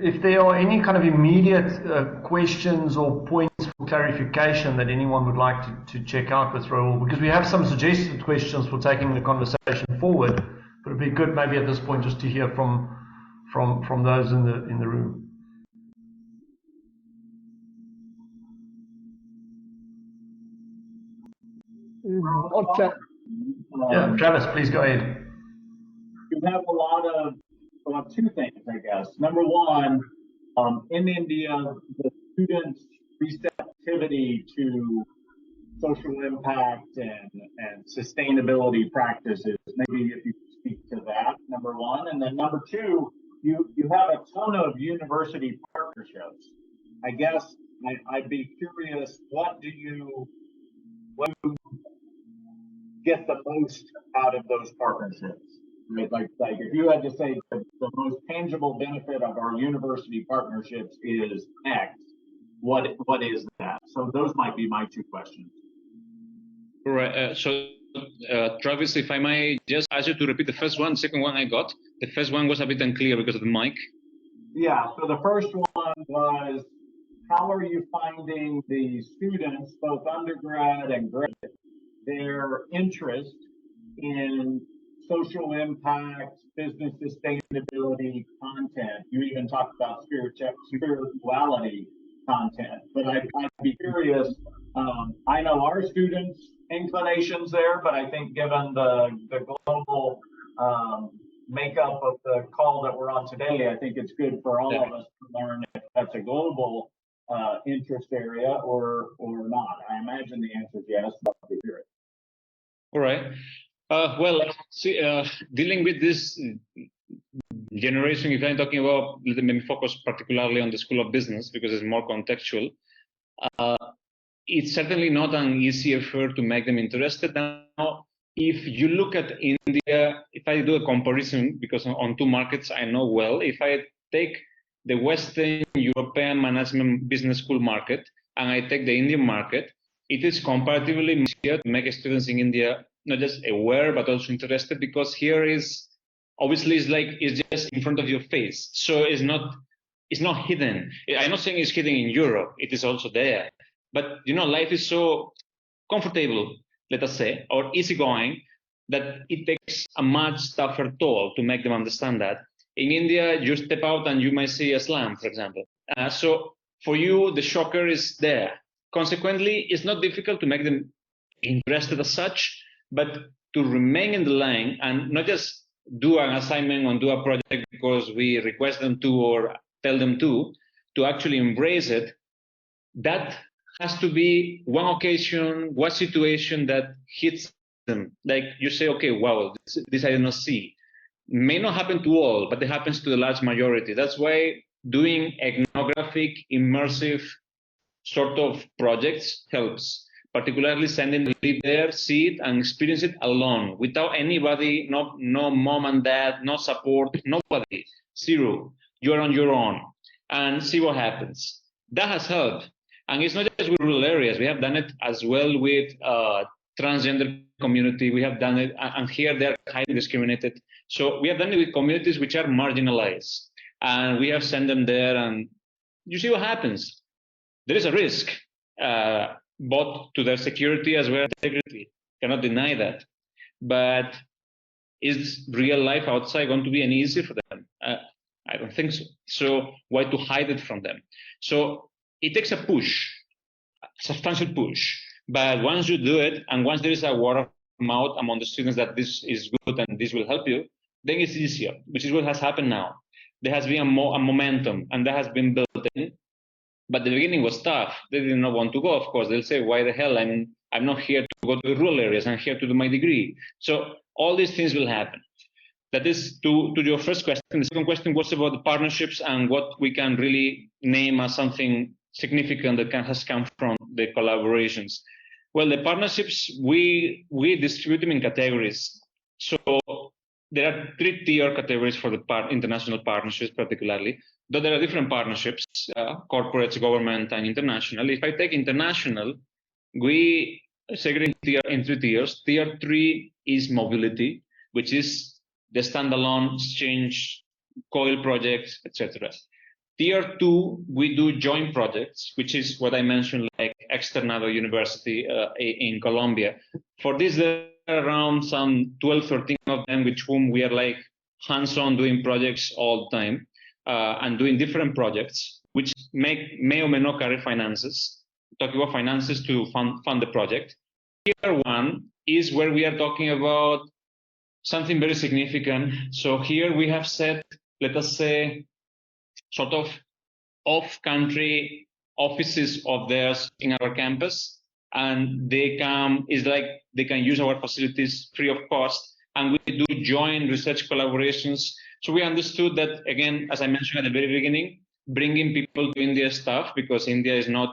If there are any kind of immediate questions or points for clarification that anyone would like to check out with Raul, because we have some suggested questions for taking the conversation forward, but it'd be good maybe at this point just to hear from those in the room. Yeah, Travis, please go ahead. You have a lot of two things, I guess. Number one, in India, the students' receptivity to social impact and sustainability practices. Maybe if you could speak to that, number one. And then number two, you have a ton of university partnerships. I guess I'd be curious, what do you get the most out of those partnerships? Right? Like if you had to say the most tangible benefit of our university partnerships is X, what is that? So those might be my two questions. All right. Travis, if I might just ask you to repeat the first one, the second one I got. The first one was a bit unclear because of the mic. Yeah. So the first one was, how are you finding the students, both undergrad and grad, their interest in social impact, business sustainability content? You even talked about spirituality content, but I'd be curious. I know our students' inclinations there, but I think given the global makeup of the call that we're on today, I think it's good for all of us to learn if that's a global interest area or not. I imagine the answer is yes, but I'll be curious. All right. Well, see, dealing with this generation, if I'm talking about, let me focus particularly on the School of Business because it's more contextual. It's certainly not an easy effort to make them interested. Now, if you look at India, if I do a comparison, because on two markets I know well, if I take the Western European management business school market and I take the Indian market, it is comparatively easier to make students in India not just aware but also interested, because here is obviously it's just in front of your face, so it's not hidden. I'm not saying it's hidden in Europe; it is also there. But life is so comfortable, let us say, or easygoing, that it takes a much tougher toll to make them understand that. In India, you step out and you might see a slum, for example. So for you, the shocker is there. Consequently, it's not difficult to make them interested as such, but to remain in the line and not just do an assignment or do a project because we request them to or tell them to actually embrace it. That has to be one occasion, one situation that hits them. Like you say, okay, wow, this I did not see. May not happen to all, but it happens to the large majority. That's why doing ethnographic, immersive sort of projects helps, particularly sending them to live there, see it, and experience it alone, without anybody, no mom and dad, no support, nobody, zero. You're on your own, and see what happens. That has helped. And it's not just with rural areas. We have done it as well with transgender community. We have done it, and here they're highly discriminated. So we have done it with communities which are marginalized. And we have sent them there, and you see what happens. There is a risk, both to their security as well as integrity. Cannot deny that. But is real life outside going to be any easier for them? I don't think so. So why to hide it from them? So it takes a push, a substantial push. But once you do it, and once there is a word of mouth among the students that this is good and this will help you, then it's easier, which is what has happened now. There has been a momentum, and that has been built in. But the beginning was tough. They did not want to go, of course. They'll say, why the hell? I'm not here to go to the rural areas. I'm here to do my degree. So all these things will happen. That is to your first question. The second question was about the partnerships and what we can really name as something significant that has come from the collaborations. Well, the partnerships, we distribute them in categories. So there are 3-tier categories for the international partnerships, particularly, though there are different partnerships, corporates, government, and international. If I take international, we segregate in 3 tiers. Tier 3 is mobility, which is the standalone exchange, COIL projects, etc. Tier 2, we do joint projects, which is what I mentioned, like Externado University in Colombia. For this, there are around some 12, 13 of them, with whom we are like hands-on doing projects all the time and doing different projects, which may or may not carry finances. Talking about finances to fund the project. Tier 1 is where we are talking about something very significant. So here we have set, let us say, sort of off-country offices of theirs in our campus, and they can use our facilities free of cost, and we do joint research collaborations. So we understood that, again, as I mentioned at the very beginning, bringing people to India is tough, because India is not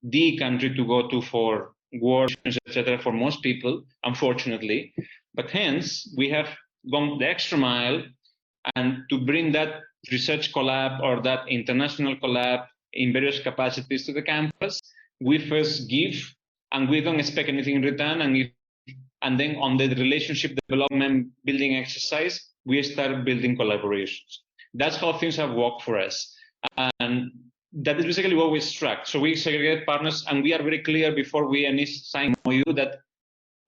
the country to go to for work, etc., for most people, unfortunately. But hence, we have gone the extra mile, and to bring that research collab or that international collab in various capacities to the campus, we first give, and we don't expect anything in return, and then on the relationship development building exercise, we start building collaborations. That's how things have worked for us. And that is basically what we struck. So we segregate partners, and we are very clear before we sign MOU that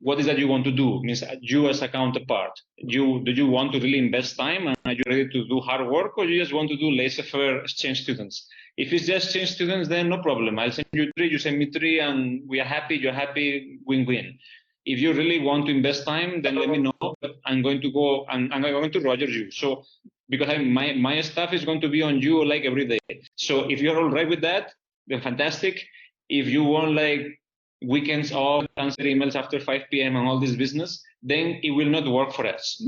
what is that you want to do? Means you as a counterpart. Do you want to really invest time, and are you ready to do hard work, or you just want to do laissez-faire exchange students? If it's just exchange students, then no problem. I'll send you 3, you send me 3, and we are happy, you're happy, win-win. If you really want to invest time, then let me know. I'm going to go, and I'm going to Roger you. So because my staff is going to be on you like every day. So if you're all right with that, then fantastic. If you want like weekends off, answer emails after 5 p.m. and all this business, then it will not work for us.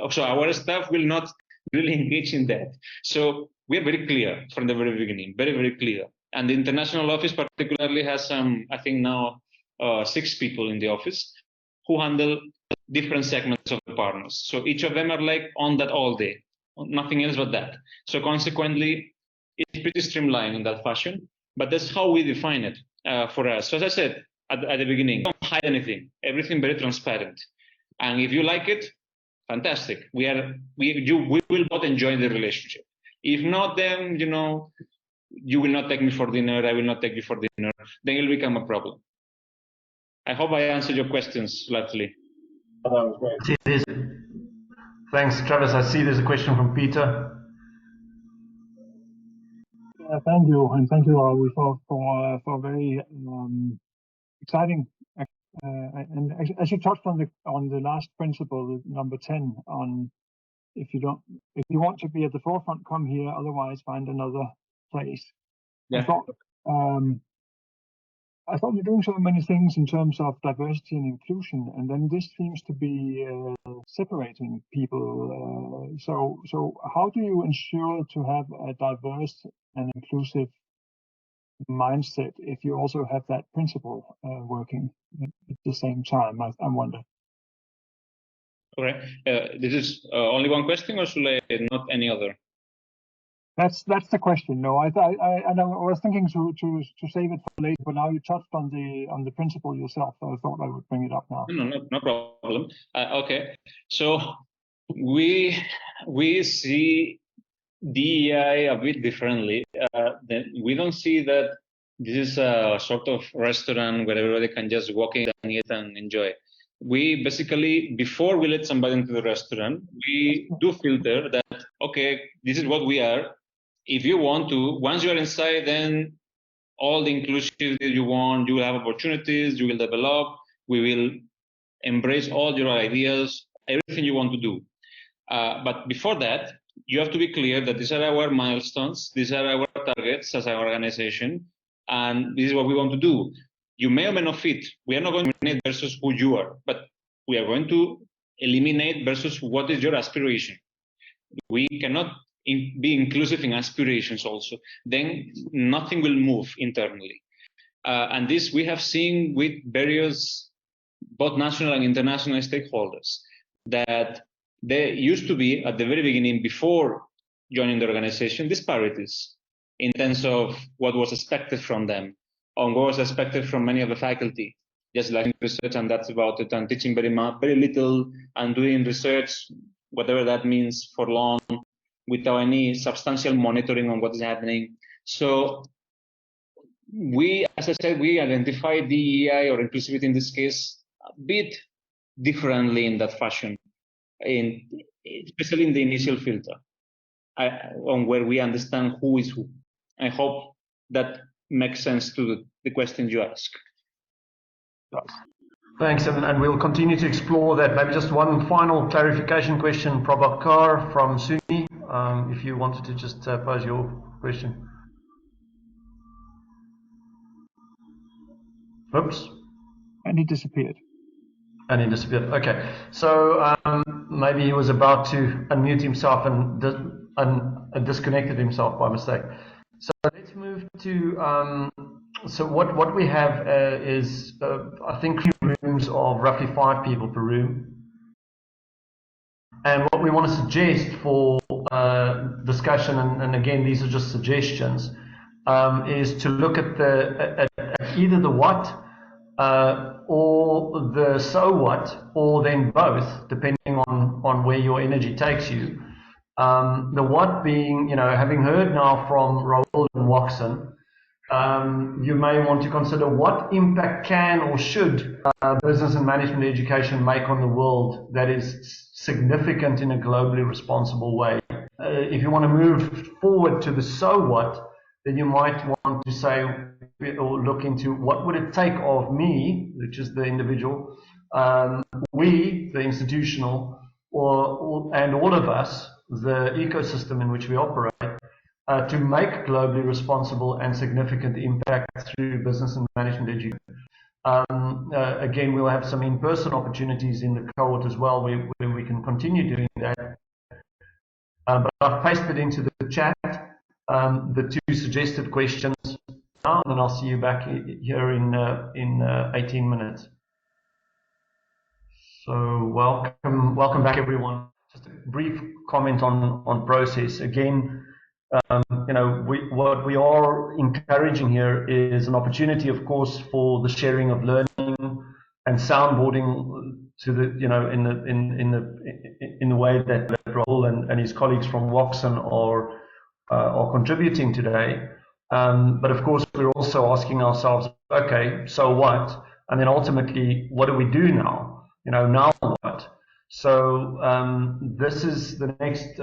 So our staff will not really engage in that. So we are very clear from the very beginning, very, very clear. And the international office particularly has I think now 6 people in the office who handle different segments of the partners. So each of them are like on that all day, nothing else but that. So consequently, it's pretty streamlined in that fashion, but that's how we define it for us. So as I said at the beginning, don't hide anything, everything very transparent. And if you like it, fantastic. We will both enjoy the relationship. If not, then, you will not take me for dinner, I will not take you for dinner, then it will become a problem. I hope I answered your questions largely. That was great. Thanks, Travis. I see there's a question from Peter. Thank you, and thank you, Raul, for very exciting. And as you touched on the last principle, number 10, on if you want to be at the forefront, come here. Otherwise, find another place. Yeah. I thought you're doing so many things in terms of diversity and inclusion, and then this seems to be separating people. So how do you ensure to have a diverse and inclusive mindset if you also have that principle working at the same time? I wonder. Okay. This is only one question, or should I not any other? That's the question. No, I was thinking to save it for later, but now you touched on the principle yourself, so I thought I would bring it up now. No problem. Okay, so we see DEI a bit differently. We don't see that this is a sort of restaurant where everybody can just walk in and eat and enjoy. We basically, before we let somebody into the restaurant, we do filter that, okay, this is what we are. If you want to, once you're inside, then all the inclusivity you want, you will have opportunities, you will develop, we will embrace all your ideas, everything you want to do. But before that, you have to be clear that these are our milestones, these are our targets as an organization, and this is what we want to do. You may or may not fit. We are not going to eliminate versus who you are, but we are going to eliminate versus what is your aspiration. We cannot be inclusive in aspirations also. Then nothing will move internally. And this we have seen with various, both national and international stakeholders, that there used to be, at the very beginning, before joining the organization, disparities in terms of what was expected from them, or what was expected from many of the faculty, just like research, and that's about it, and teaching very little, and doing research, whatever that means, for long, without any substantial monitoring on what is happening. So we, as I said, we identify DEI or inclusivity in this case a bit differently in that fashion, especially in the initial filter, on where we understand who is who. I hope that makes sense to the question you ask. Thanks, and we'll continue to explore that. Maybe just one final clarification question, Prabhakar from SUNY, if you wanted to just pose your question. Oops. And he disappeared. And he disappeared. Okay, so maybe he was about to unmute himself and disconnected himself by mistake. So let's move to, so what we have is, I think, 3 rooms of roughly 5 people per room. And what we want to suggest for discussion, and again, these are just suggestions, is to look at at either the what or the so what, or then both, depending on where your energy takes you. The what being, having heard now from Raul and Woxsen, you may want to consider what impact can or should business and management education make on the world that is significant in a globally responsible way. If you want to move forward to the so what, then you might want to say or look into what would it take of me, which is the individual, we, the institutional, and all of us, the ecosystem in which we operate, to make globally responsible and significant impact through business and management education. Again, we'll have some in-person opportunities in the cohort as well where we can continue doing that. But I've pasted into the chat the 2 suggested questions now, and then I'll see you back here in 18 minutes. So welcome back, everyone. Just a brief comment on process. Again, what we are encouraging here is an opportunity, of course, for the sharing of learning and soundboarding to the, in the way that Raul and his colleagues from Woxsen are contributing today. But of course, we're also asking ourselves, okay, so what? And then ultimately, what do we do now? Now what? So this is the next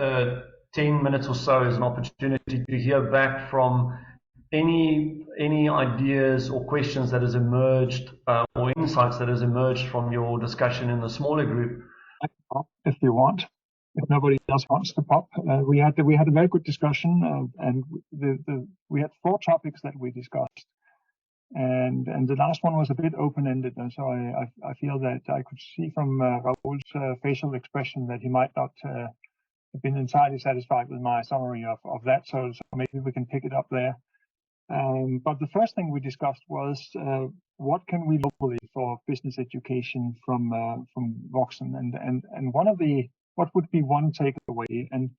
10 minutes or so is an opportunity to hear back from any ideas or questions that has emerged or insights that has emerged from your discussion in the smaller group. If you want, if nobody else wants to pop, we had a very good discussion, and we had 4 topics that we discussed, and the last one was a bit open-ended, and so I feel that I could see from Raul's facial expression that he might not have been entirely satisfied with my summary of that, so maybe we can pick it up there. But the first thing we discussed was what can we locally for business education from Woxsen, and what would be one takeaway, and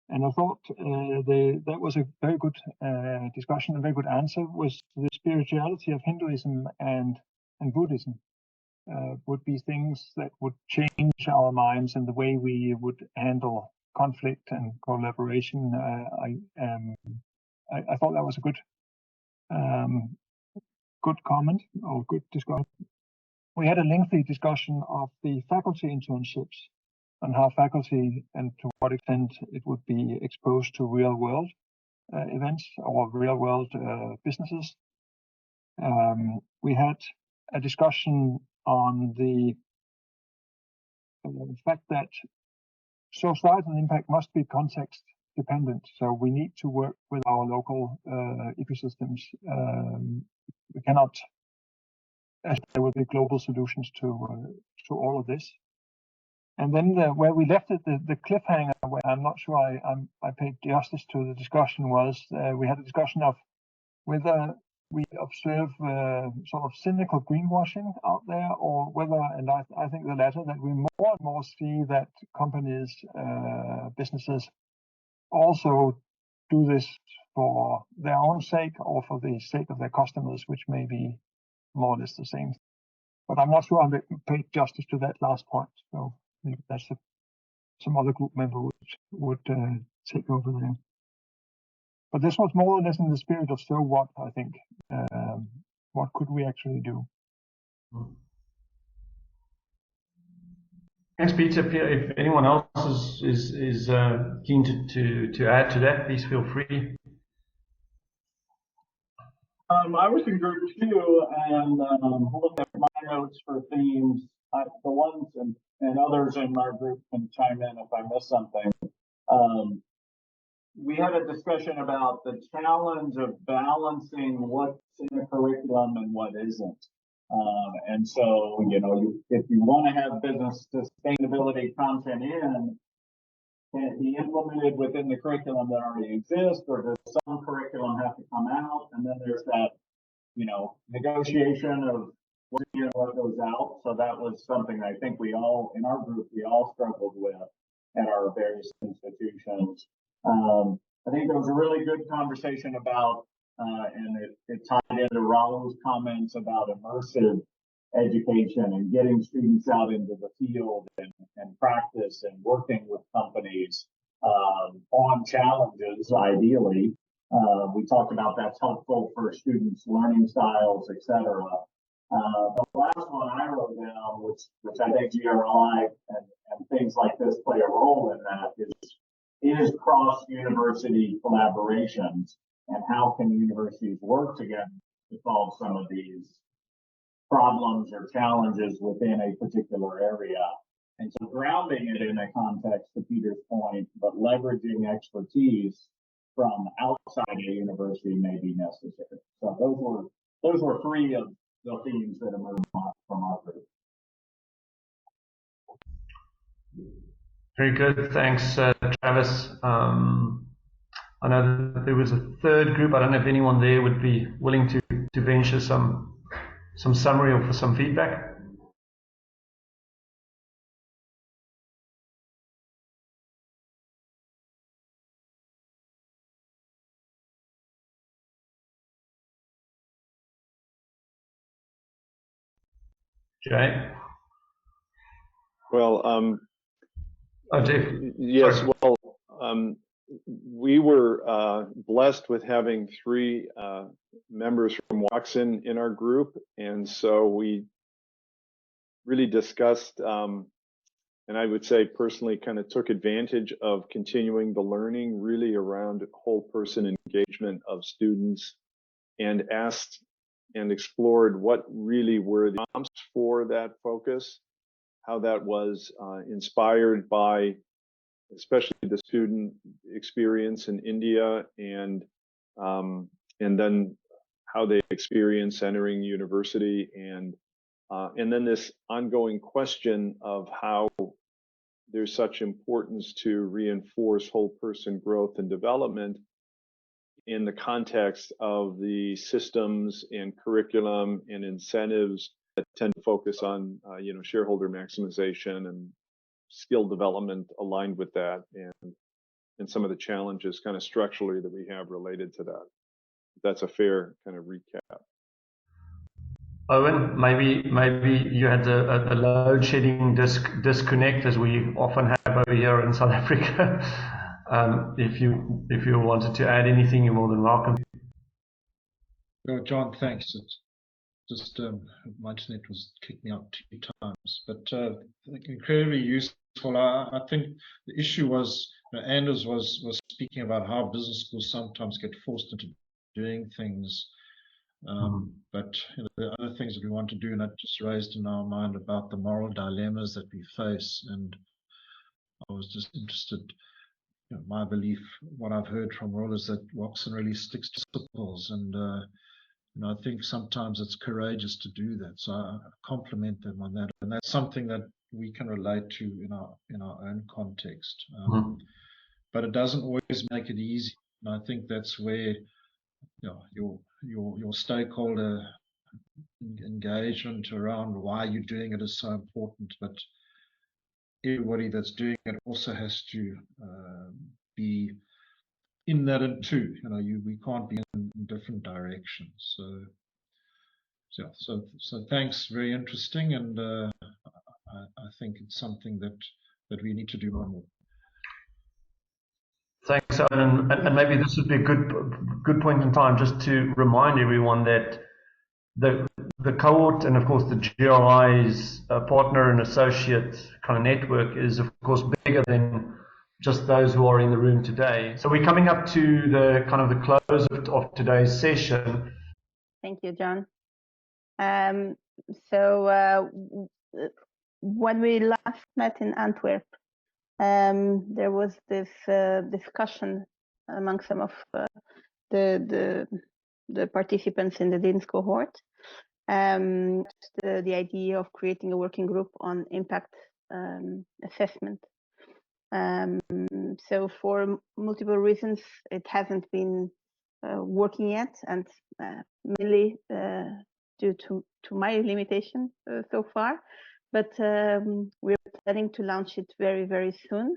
I thought that was a very good discussion, a very good answer, was the spirituality of Hinduism and Buddhism would be things that would change our minds and the way we would handle conflict and collaboration. I thought that was a good comment or good discussion. We had a lengthy discussion of the faculty internships and how faculty and to what extent it would be exposed to real world events or real world businesses. We had a discussion on the fact that societal impact must be context dependent. So we need to work with our local ecosystems. We cannot there will be global solutions to all of this. And then where we left it, the cliffhanger, where I'm not sure I paid justice to the discussion, was we had a discussion of whether we observe sort of cynical greenwashing out there, or whether, and I think the latter, that we more and more see that companies, businesses also do this for their own sake or for the sake of their customers, which may be more or less the same. But I'm not sure I paid justice to that last point. So maybe that's some other group member would take over there. But this was more or less in the spirit of so what, I think. What could we actually do? Thanks, Peter. If anyone else is keen to add to that, please feel free. I was in group 2 and looking at my notes for themes. The ones and others in our group can chime in if I miss something. We had a discussion about the challenge of balancing what's in a curriculum and what isn't. And so, if you want to have business sustainability content in, can it be implemented within the curriculum that already exists, or does some curriculum have to come out? And then there's that, negotiation of what goes out. So that was something I think we all, in our group, we all struggled with at our various institutions. I think there was a really good conversation about, and it tied into Raul's comments about immersive education and getting students out into the field and practice and working with companies on challenges, ideally. We talked about that's helpful for students' learning styles, etc. The last one I wrote down, which I think GRLI and things like this play a role in that, is cross-university collaborations, and how can universities work together to solve some of these problems or challenges within a particular area. And so grounding it in a context, to Peter's point, but leveraging expertise from outside a university may be necessary. So those were 3 of the themes that emerged from our group. Very good, thanks, Travis. I know that there was a 3rd group. I don't know if anyone there would be willing to venture some summary or some feedback. Jay? Well, Jeff. yes, Sorry. well, we were blessed with having 3 members from Woxsen in our group, and so we really discussed, and I would say personally kind of took advantage of continuing the learning really around whole person engagement of students, and asked and explored what really were the prompts for that focus, how that was inspired by especially the student experience in India, and then how they experience entering university, and then this ongoing question of how there's such importance to reinforce whole person growth and development in the context of the systems and curriculum and incentives that tend to focus on shareholder maximization and skill development aligned with that, and some of the challenges kind of structurally that we have related to that. That's a fair kind of recap. Owen, maybe you had a load shedding disconnect, as we often have over here in South Africa. If you wanted to add anything, you're more than welcome. No, John, thanks. It's just my internet was kicking out 2 times, but incredibly useful. I think the issue was, Anders was speaking about how business schools sometimes get forced into doing things But there are other things that we want to do, and that just raised in our mind about the moral dilemmas that we face. And I was just interested, my belief, what I've heard from Raul is that Woxsen really sticks to principles, and I think sometimes it's courageous to do that. So I compliment them on that, and that's something that we can relate to in our own context. But it doesn't always make it easy, and I think that's where your stakeholder engagement around why you're doing it is so important. But everybody that's doing it also has to be in that too. We can't be in different directions. So thanks, very interesting, and I think it's something that we need to do more. Thanks, Owen. And maybe this would be a good point in time just to remind everyone that the cohort and, of course, the GRLI's partner and associate kind of network is, of course, bigger than just those who are in the room today. So we're coming up to the kind of the close of today's session. Thank you, John. When we last met in Antwerp, there was this discussion among some of the participants in the Dean's cohort, the idea of creating a working group on impact assessment. So for multiple reasons, it hasn't been working yet, and mainly due to my limitation so far. But we're planning to launch it very, very soon.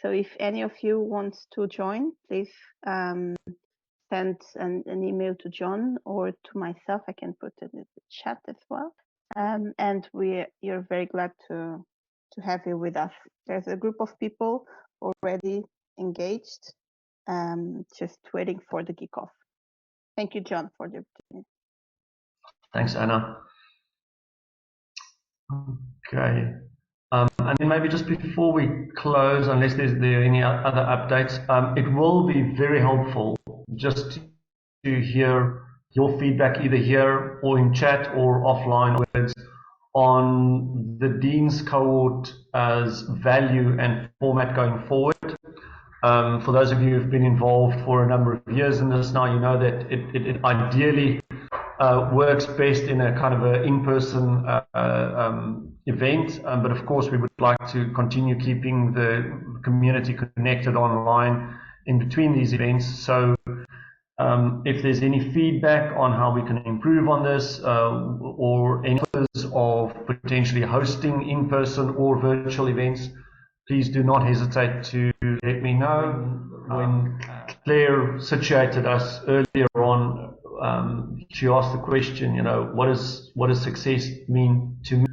So if any of you wants to join, please send an email to John or to myself. I can put it in the chat as well. And you're very glad to have you with us. There's a group of people already engaged, just waiting for the kickoff. Thank you, John, for the opportunity. Thanks, Anna. Okay. And then maybe just before we close, unless there are any other updates, it will be very helpful just to hear your feedback either here or in chat or offline on the Dean's cohort as value and format going forward. For those of you who've been involved for a number of years in this now, you know that it ideally works best in a kind of an in-person event, but of course we would like to continue keeping the community connected online in between these events. So if there's any feedback on how we can improve on this, or any offers of potentially hosting in-person or virtual events, please do not hesitate to let me know. When Claire situated us earlier on, she asked the question, what does success mean to me?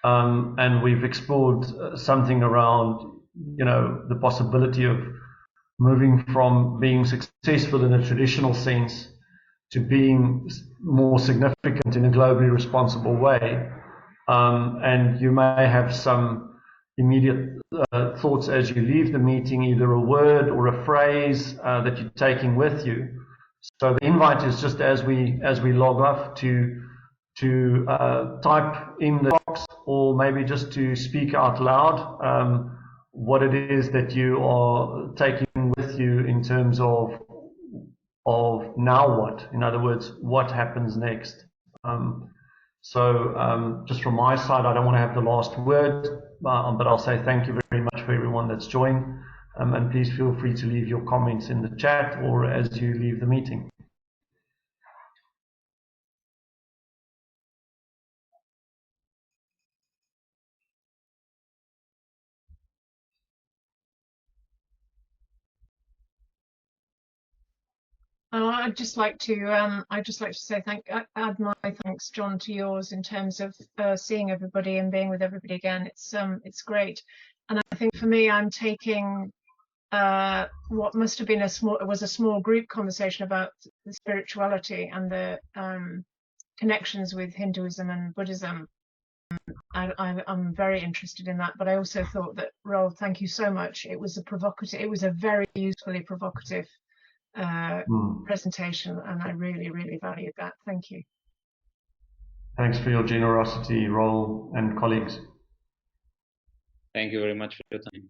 And we've explored something around, the possibility of moving from being successful in a traditional sense to being more significant in a globally responsible way. And you may have some immediate thoughts as you leave the meeting, either a word or a phrase that you're taking with you. So the invite is just as we log off to type in the box, or maybe just to speak out loud what it is that you are taking with you in terms of now what. In other words, what happens next. So just from my side, I don't want to have the last word, but I'll say thank you very much for everyone that's joined. And please feel free to leave your comments in the chat or as you leave the meeting. I'd just like to say add my thanks, John, to yours in terms of seeing everybody and being with everybody again. It's great, and I think for me, I'm taking what must have been a small group conversation about the spirituality and the connections with Hinduism and Buddhism. I'm very interested in that, but I also thought that, Raul, thank you so much. It was a very usefully provocative presentation, and I really, really valued that. Thank you. Thanks for your generosity, Raul and colleagues. Thank you very much for your time.